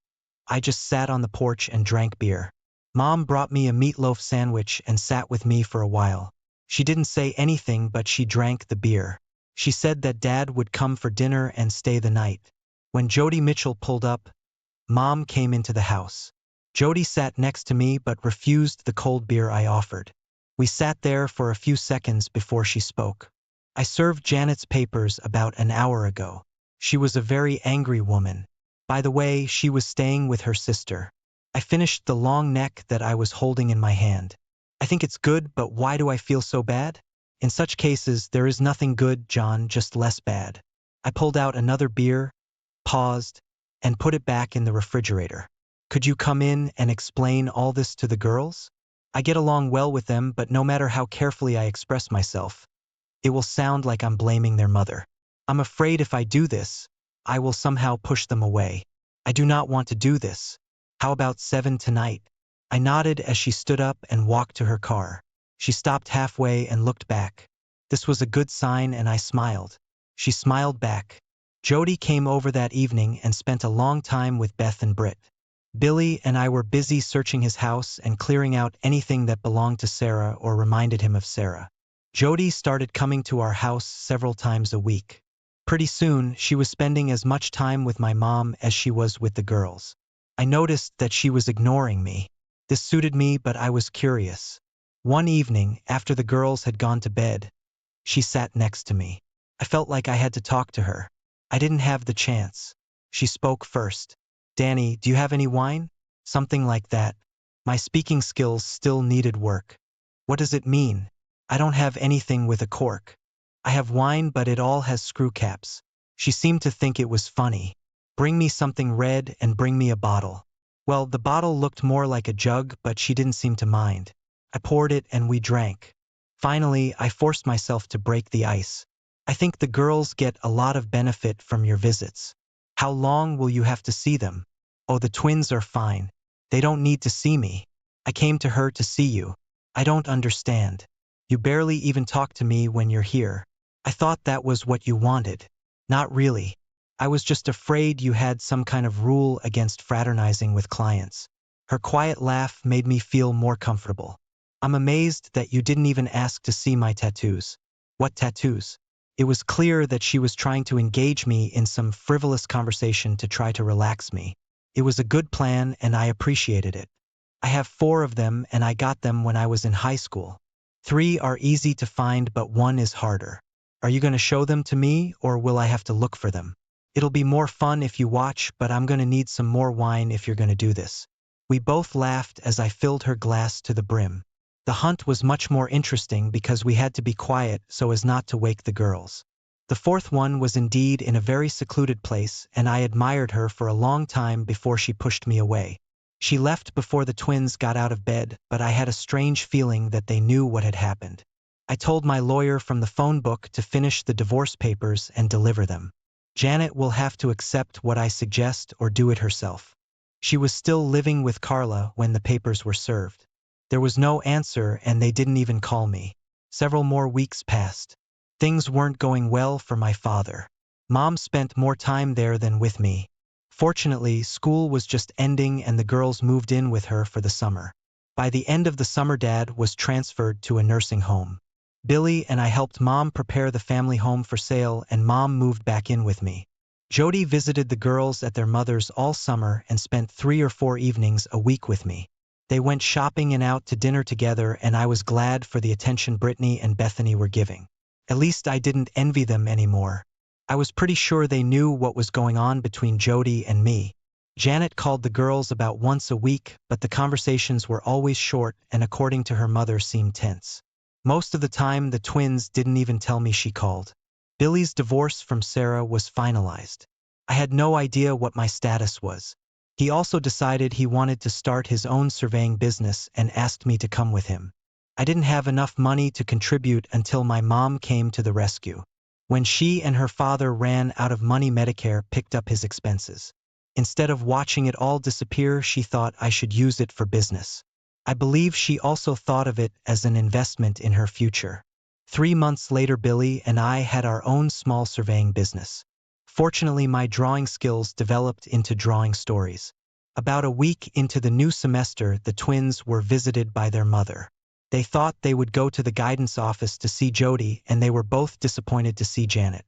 I just sat on the porch and drank beer. Mom brought me a meatloaf sandwich and sat with me for a while. She didn't say anything, but she drank the beer. She said that Dad would come for dinner and stay the night. When Jody Mitchell pulled up, Mom came into the house. Jody sat next to me but refused the cold beer I offered. We sat there for a few seconds before she spoke. I served Janet's papers about an hour ago. She was a very angry woman. By the way, she was staying with her sister. I finished the long neck that I was holding in my hand. I think it's good, but why do I feel so bad? In such cases, there is nothing good, John, just less bad. I pulled out another beer, paused, and put it back in the refrigerator. Could you come in and explain all this to the girls? I get along well with them, but no matter how carefully I express myself, it will sound like I'm blaming their mother. I'm afraid if I do this, I will somehow push them away. I do not want to do this. How about 7 tonight? I nodded as she stood up and walked to her car. She stopped halfway and looked back. This was a good sign, and I smiled. She smiled back. Jody came over that evening and spent a long time with Beth and Britt. Billy and I were busy searching his house and clearing out anything that belonged to Sarah or reminded him of Sarah. Jody started coming to our house several times a week. Pretty soon, she was spending as much time with my mom as she was with the girls. I noticed that she was ignoring me. This suited me, but I was curious. One evening, after the girls had gone to bed, she sat next to me. I felt like I had to talk to her. I didn't have the chance. She spoke first. Danny, do you have any wine? Something like that. My speaking skills still needed work. What does it mean? I don't have anything with a cork. I have wine, but it all has screw caps. She seemed to think it was funny. Bring me something red and bring me a bottle. Well, the bottle looked more like a jug, but she didn't seem to mind. I poured it and we drank. Finally, I forced myself to break the ice. I think the girls get a lot of benefit from your visits. How long will you have to see them? Oh, the twins are fine. They don't need to see me. I came to her to see you. I don't understand. You barely even talk to me when you're here. I thought that was what you wanted. Not really. I was just afraid you had some kind of rule against fraternizing with clients. Her quiet laugh made me feel more comfortable. I'm amazed that you didn't even ask to see my tattoos. What tattoos? It was clear that she was trying to engage me in some frivolous conversation to try to relax me. It was a good plan and I appreciated it. I have 4 of them and I got them when I was in high school. 3 are easy to find, but 1 is harder. Are you going to show them to me, or will I have to look for them? It'll be more fun if you watch, but I'm going to need some more wine if you're going to do this. We both laughed as I filled her glass to the brim. The hunt was much more interesting because we had to be quiet so as not to wake the girls. The 4th one was indeed in a very secluded place, and I admired her for a long time before she pushed me away. She left before the twins got out of bed, but I had a strange feeling that they knew what had happened. I told my lawyer from the phone book to finish the divorce papers and deliver them. Janet will have to accept what I suggest or do it herself. She was still living with Carla when the papers were served. There was no answer and they didn't even call me. Several more weeks passed. Things weren't going well for my father. Mom spent more time there than with me. Fortunately, school was just ending and the girls moved in with her for the summer. By the end of the summer, Dad was transferred to a nursing home. Billy and I helped Mom prepare the family home for sale and Mom moved back in with me. Jody visited the girls at their mother's all summer and spent 3 or 4 evenings a week with me. They went shopping and out to dinner together and I was glad for the attention Brittany and Bethany were giving. At least I didn't envy them anymore. I was pretty sure they knew what was going on between Jody and me. Janet called the girls about once a week, but the conversations were always short and according to her mother seemed tense. Most of the time the twins didn't even tell me she called. Billy's divorce from Sarah was finalized. I had no idea what my status was. He also decided he wanted to start his own surveying business and asked me to come with him. I didn't have enough money to contribute until my mom came to the rescue. When she and her father ran out of money, Medicare picked up his expenses. Instead of watching it all disappear, she thought I should use it for business. I believe she also thought of it as an investment in her future. 3 months later, Billy and I had our own small surveying business. Fortunately, my drawing skills developed into drawing stories. About a week into the new semester, the twins were visited by their mother. They thought they would go to the guidance office to see Jody, and they were both disappointed to see Janet.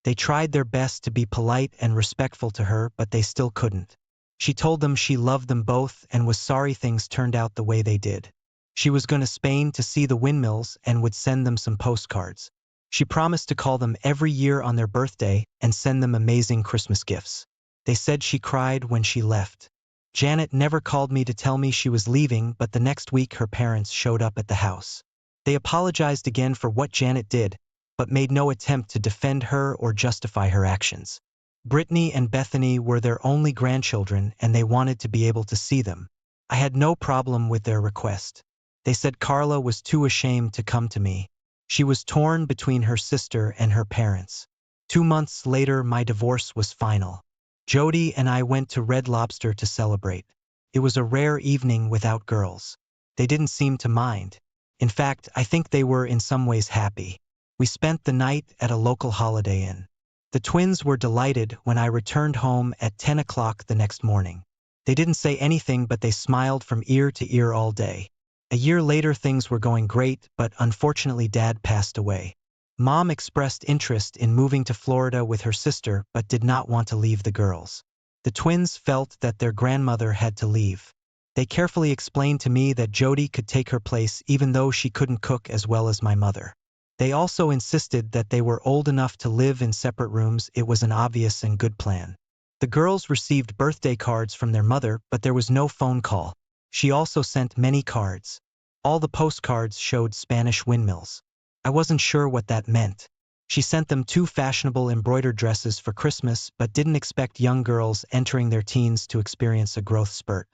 They tried their best to be polite and respectful to her, but they still couldn't. She told them she loved them both and was sorry things turned out the way they did. She was going to Spain to see the windmills and would send them some postcards. She promised to call them every year on their birthday and send them amazing Christmas gifts. They said she cried when she left. Janet never called me to tell me she was leaving, but the next week her parents showed up at the house. They apologized again for what Janet did, but made no attempt to defend her or justify her actions. Brittany and Bethany were their only grandchildren and they wanted to be able to see them. I had no problem with their request. They said Carla was too ashamed to come to me. She was torn between her sister and her parents. 2 months later, my divorce was final. Jody and I went to Red Lobster to celebrate. It was a rare evening without girls. They didn't seem to mind. In fact, I think they were in some ways happy. We spent the night at a local Holiday Inn. The twins were delighted when I returned home at 10 o'clock the next morning. They didn't say anything, but they smiled from ear to ear all day. A year later, things were going great, but unfortunately Dad passed away. Mom expressed interest in moving to Florida with her sister, but did not want to leave the girls. The twins felt that their grandmother had to leave. They carefully explained to me that Jody could take her place even though she couldn't cook as well as my mother. They also insisted that they were old enough to live in separate rooms. It was an obvious and good plan. The girls received birthday cards from their mother, but there was no phone call. She also sent many cards. All the postcards showed Spanish windmills. I wasn't sure what that meant. She sent them 2 fashionable embroidered dresses for Christmas, but didn't expect young girls entering their teens to experience a growth spurt.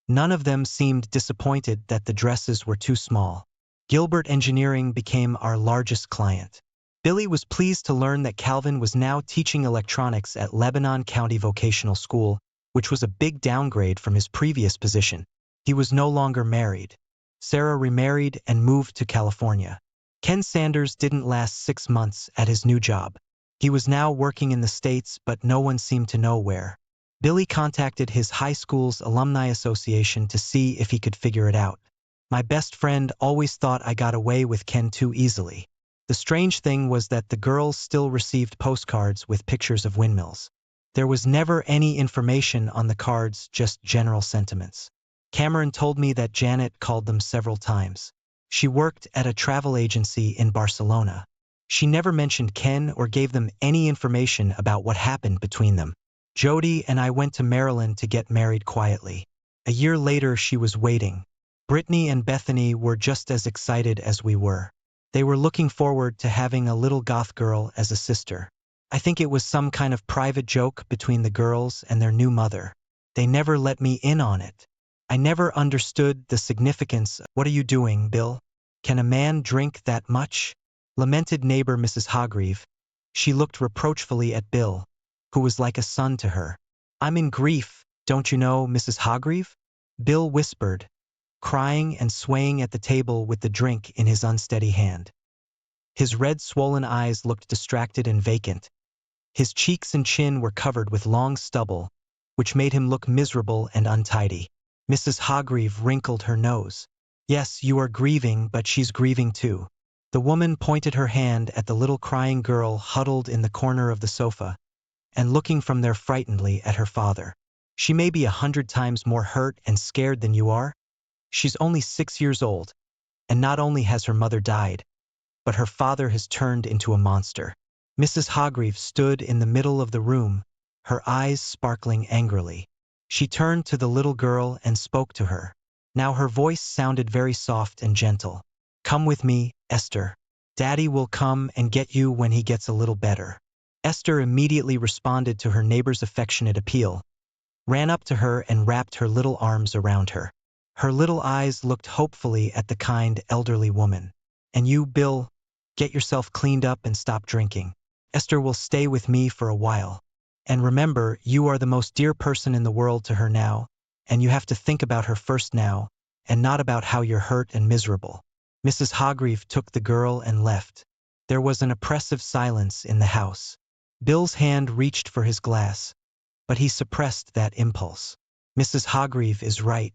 None of them seemed disappointed that the dresses were too small. Gilbert Engineering became our largest client. Billy was pleased to learn that Calvin was now teaching electronics at Lebanon County Vocational School, which was a big downgrade from his previous position. He was no longer married. Sarah remarried and moved to California. Ken Sanders didn't last 6 months at his new job. He was now working in the States, but no one seemed to know where. Billy contacted his high school's alumni association to see if he could figure it out. My best friend always thought I got away with Ken too easily. The strange thing was that the girls still received postcards with pictures of windmills. There was never any information on the cards, just general sentiments. Cameron told me that Janet called them several times. She worked at a travel agency in Barcelona. She never mentioned Ken or gave them any information about what happened between them. Jody and I went to Maryland to get married quietly. A year later, she was waiting. Brittany and Bethany were just as excited as we were. They were looking forward to having a little goth girl as a sister. I think it was some kind of private joke between the girls and their new mother. They never let me in on it. I never understood the significance. What are you doing, Bill? Can a man drink that much? Lamented neighbor Mrs. Hargreave. She looked reproachfully at Bill, who was like a son to her. I'm in grief, don't you know, Mrs. Hargreave? Bill whispered, crying and swaying at the table with the drink in his unsteady hand. His red, swollen eyes looked distracted and vacant. His cheeks and chin were covered with long stubble, which made him look miserable and untidy. Mrs. Hargreave wrinkled her nose. Yes, you are grieving, but she's grieving too. The woman pointed her hand at the little crying girl huddled in the corner of the sofa, and looking from there frightenedly at her father. She may be 100 times more hurt and scared than you are. She's only 6 years old, and not only has her mother died, but her father has turned into a monster. Mrs. Hargreave stood in the middle of the room, her eyes sparkling angrily. She turned to the little girl and spoke to her. Now her voice sounded very soft and gentle. Come with me, Esther. Daddy will come and get you when he gets a little better. Esther immediately responded to her neighbor's affectionate appeal, ran up to her and wrapped her little arms around her. Her little eyes looked hopefully at the kind, elderly woman. And you, Bill, get yourself cleaned up and stop drinking. Esther will stay with me for a while. And remember, you are the most dear person in the world to her now, and you have to think about her first now, and not about how you're hurt and miserable. Mrs. Hargreave took the girl and left. There was an oppressive silence in the house. Bill's hand reached for his glass, but he suppressed that impulse. Mrs. Hargreave is right.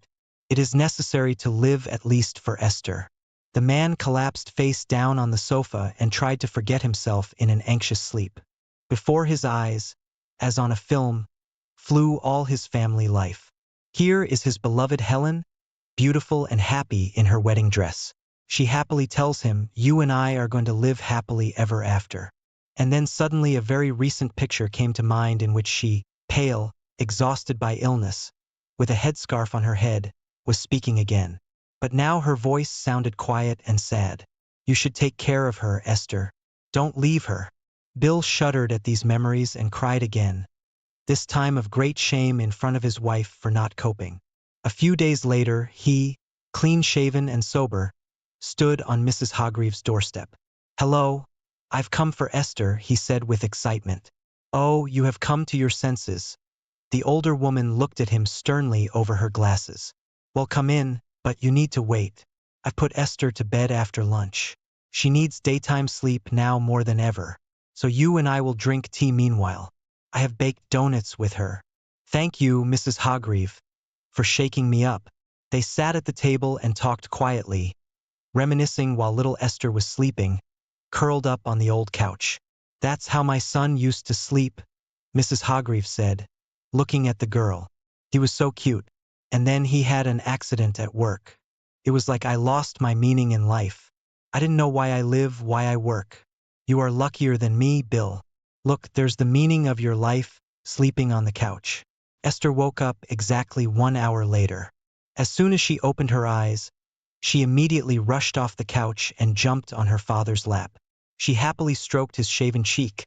It is necessary to live at least for Esther. The man collapsed face down on the sofa and tried to forget himself in an anxious sleep. Before his eyes, as on a film, flew all his family life. Here is his beloved Helen, beautiful and happy in her wedding dress. She happily tells him, you and I are going to live happily ever after. And then suddenly a very recent picture came to mind in which she, pale, exhausted by illness, with a headscarf on her head, was speaking again. But now her voice sounded quiet and sad. You should take care of her, Esther. Don't leave her. Bill shuddered at these memories and cried again, this time of great shame in front of his wife for not coping. A few days later, he, clean-shaven and sober, stood on Mrs. Hargreave's doorstep. Hello, I've come for Esther, he said with excitement. Oh, you have come to your senses. The older woman looked at him sternly over her glasses. Well, come in, but you need to wait. I've put Esther to bed after lunch. She needs daytime sleep now more than ever. So you and I will drink tea meanwhile. I have baked donuts with her. Thank you, Mrs. Hargreave, for shaking me up. They sat at the table and talked quietly, reminiscing while little Esther was sleeping, curled up on the old couch. That's how my son used to sleep, Mrs. Hargreave said, looking at the girl. He was so cute. And then he had an accident at work. It was like I lost my meaning in life. I didn't know why I live, why I work. You are luckier than me, Bill. Look, there's the meaning of your life, sleeping on the couch. Esther woke up exactly 1 hour later. As soon as she opened her eyes, she immediately rushed off the couch and jumped on her father's lap. She happily stroked his shaven cheek,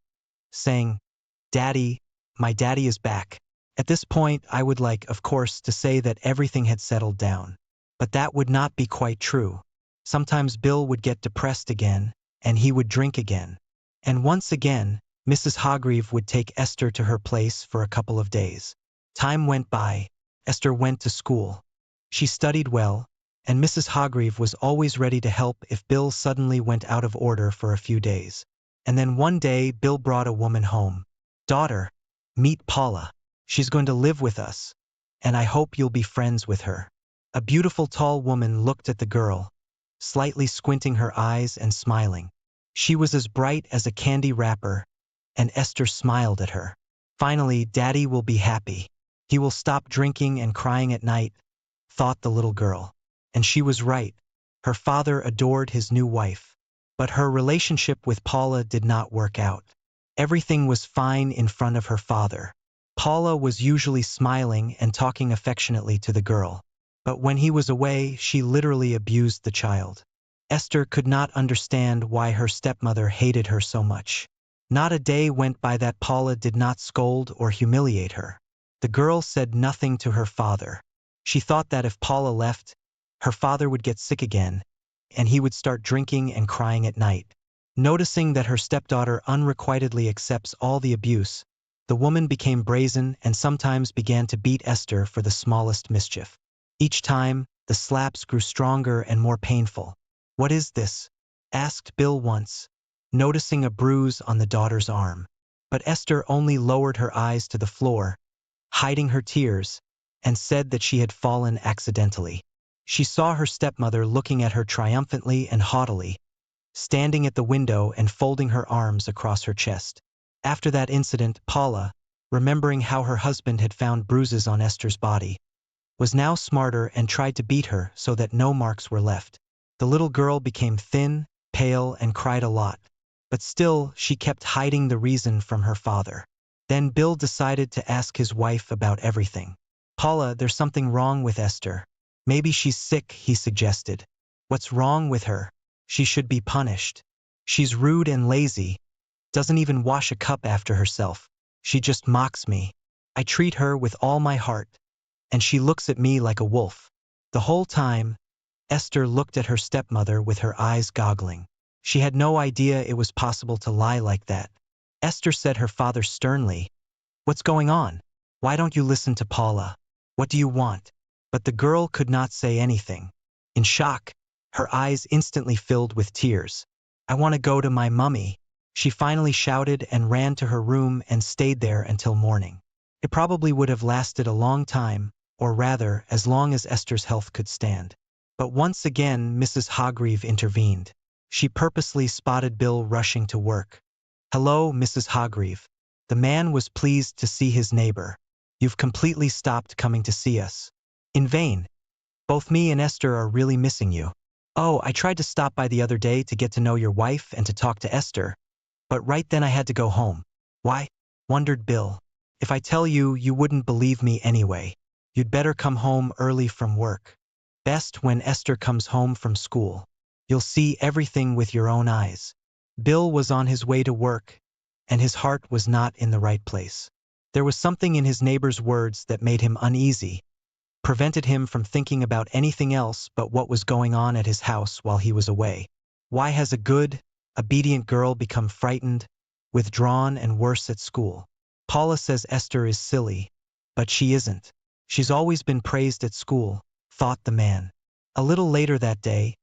saying, Daddy, my daddy is back. At this point, I would like, of course, to say that everything had settled down. But that would not be quite true. Sometimes Bill would get depressed again, and he would drink again. And once again, Mrs. Hargreave would take Esther to her place for a couple of days. Time went by. Esther went to school. She studied well, and Mrs. Hargreave was always ready to help if Bill suddenly went out of order for a few days. And then one day, Bill brought a woman home. Daughter, meet Paula. She's going to live with us, and I hope you'll be friends with her. A beautiful tall woman looked at the girl, slightly squinting her eyes and smiling. She was as bright as a candy wrapper, and Esther smiled at her. Finally, Daddy will be happy. He will stop drinking and crying at night, thought the little girl. And she was right. Her father adored his new wife. But her relationship with Paula did not work out. Everything was fine in front of her father. Paula was usually smiling and talking affectionately to the girl. But when he was away, she literally abused the child. Esther could not understand why her stepmother hated her so much. Not a day went by that Paula did not scold or humiliate her. The girl said nothing to her father. She thought that if Paula left, her father would get sick again, and he would start drinking and crying at night. Noticing that her stepdaughter unrequitedly accepts all the abuse, the woman became brazen and sometimes began to beat Esther for the smallest mischief. Each time, the slaps grew stronger and more painful. What is this? Asked Bill once, noticing a bruise on the daughter's arm. But Esther only lowered her eyes to the floor, hiding her tears, and said that she had fallen accidentally. She saw her stepmother looking at her triumphantly and haughtily, standing at the window and folding her arms across her chest. After that incident, Paula, remembering how her husband had found bruises on Esther's body, was now smarter and tried to beat her so that no marks were left. The little girl became thin, pale, and cried a lot. But still, she kept hiding the reason from her father. Then Bill decided to ask his wife about everything. Paula, there's something wrong with Esther. Maybe she's sick, he suggested. What's wrong with her? She should be punished. She's rude and lazy, doesn't even wash a cup after herself. She just mocks me. I treat her with all my heart, and she looks at me like a wolf. The whole time, Esther looked at her stepmother with her eyes goggling. She had no idea it was possible to lie like that. Esther said her father sternly, "What's going on? Why don't you listen to Paula? What do you want?" But the girl could not say anything. In shock, her eyes instantly filled with tears. "I want to go to my mummy," she finally shouted and ran to her room and stayed there until morning. It probably would have lasted a long time, or rather, as long as Esther's health could stand. But once again, Mrs. Hargreave intervened. She purposely spotted Bill rushing to work. "Hello, Mrs. Hargreave." The man was pleased to see his neighbor. "You've completely stopped coming to see us." "In vain. Both me and Esther are really missing you." "Oh, I tried to stop by the other day to get to know your wife and to talk to Esther, but right then I had to go home." "Why?" wondered Bill. "If I tell you, you wouldn't believe me anyway. You'd better come home early from work. Best when Esther comes home from school. You'll see everything with your own eyes." Bill was on his way to work, and his heart was not in the right place. There was something in his neighbor's words that made him uneasy, prevented him from thinking about anything else but what was going on at his house while he was away. Why has a good, obedient girl become frightened, withdrawn, and worse at school? Paula says Esther is silly, but she isn't. She's always been praised at school, thought the man. A little later that day,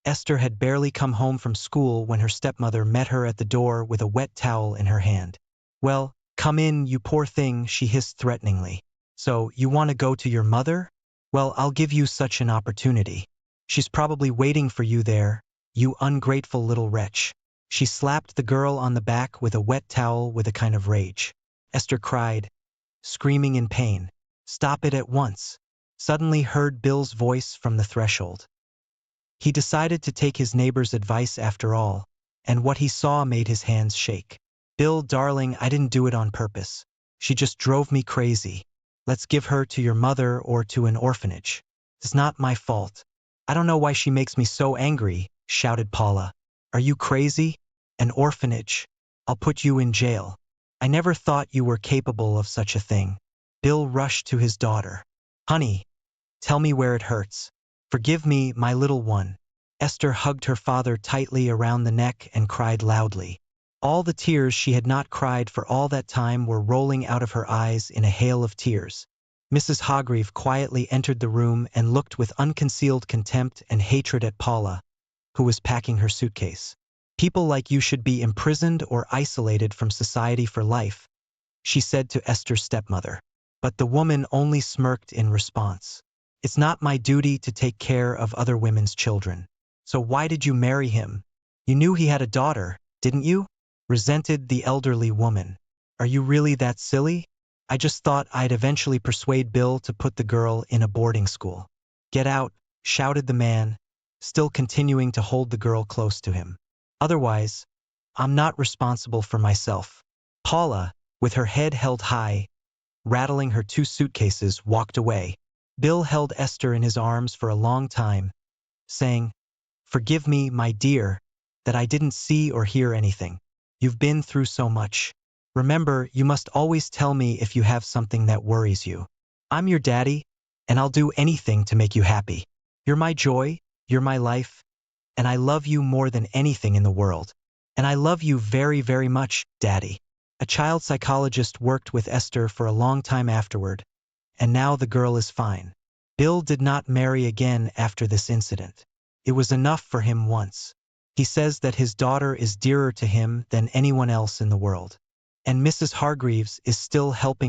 Esther had barely come home from school when her stepmother met her at the door with a wet towel in her hand. "Well, come in, you poor thing," she hissed threateningly. "So, you want to go to your mother? Well, I'll give you such an opportunity. She's probably waiting for you there, you ungrateful little wretch." She slapped the girl on the back with a wet towel with a kind of rage. Esther cried, screaming in pain. "Stop it at once." Suddenly heard Bill's voice from the threshold. He decided to take his neighbor's advice after all, and what he saw made his hands shake. "Bill, darling, I didn't do it on purpose. She just drove me crazy. Let's give her to your mother or to an orphanage. It's not my fault." "I don't know why she makes me so angry," shouted Paula. "Are you crazy? An orphanage? I'll put you in jail. I never thought you were capable of such a thing." Bill rushed to his daughter. "Honey, tell me where it hurts. Forgive me, my little one." Esther hugged her father tightly around the neck and cried loudly. All the tears she had not cried for all that time were rolling out of her eyes in a hail of tears. Mrs. Hargreave quietly entered the room and looked with unconcealed contempt and hatred at Paula, who was packing her suitcase. "People like you should be imprisoned or isolated from society for life," she said to Esther's stepmother. But the woman only smirked in response. "It's not my duty to take care of other women's children. So why did you marry him? You knew he had a daughter, didn't you?" resented the elderly woman. "Are you really that silly?" "I just thought I'd eventually persuade Bill to put the girl in a boarding school." "Get out," shouted the man, still continuing to hold the girl close to him. "Otherwise, I'm not responsible for myself." Paula, with her head held high, rattling her two suitcases, walked away. Bill held Esther in his arms for a long time, saying, "Forgive me, my dear, that I didn't see or hear anything. You've been through so much. Remember, you must always tell me if you have something that worries you. I'm your daddy, and I'll do anything to make you happy. You're my joy, you're my life, and I love you more than anything in the world. And I love you very, very much, Daddy." A child psychologist worked with Esther for a long time afterward, and now the girl is fine. Bill did not marry again after this incident. It was enough for him once. He says that his daughter is dearer to him than anyone else in the world. and Mrs. Hargreaves is still helping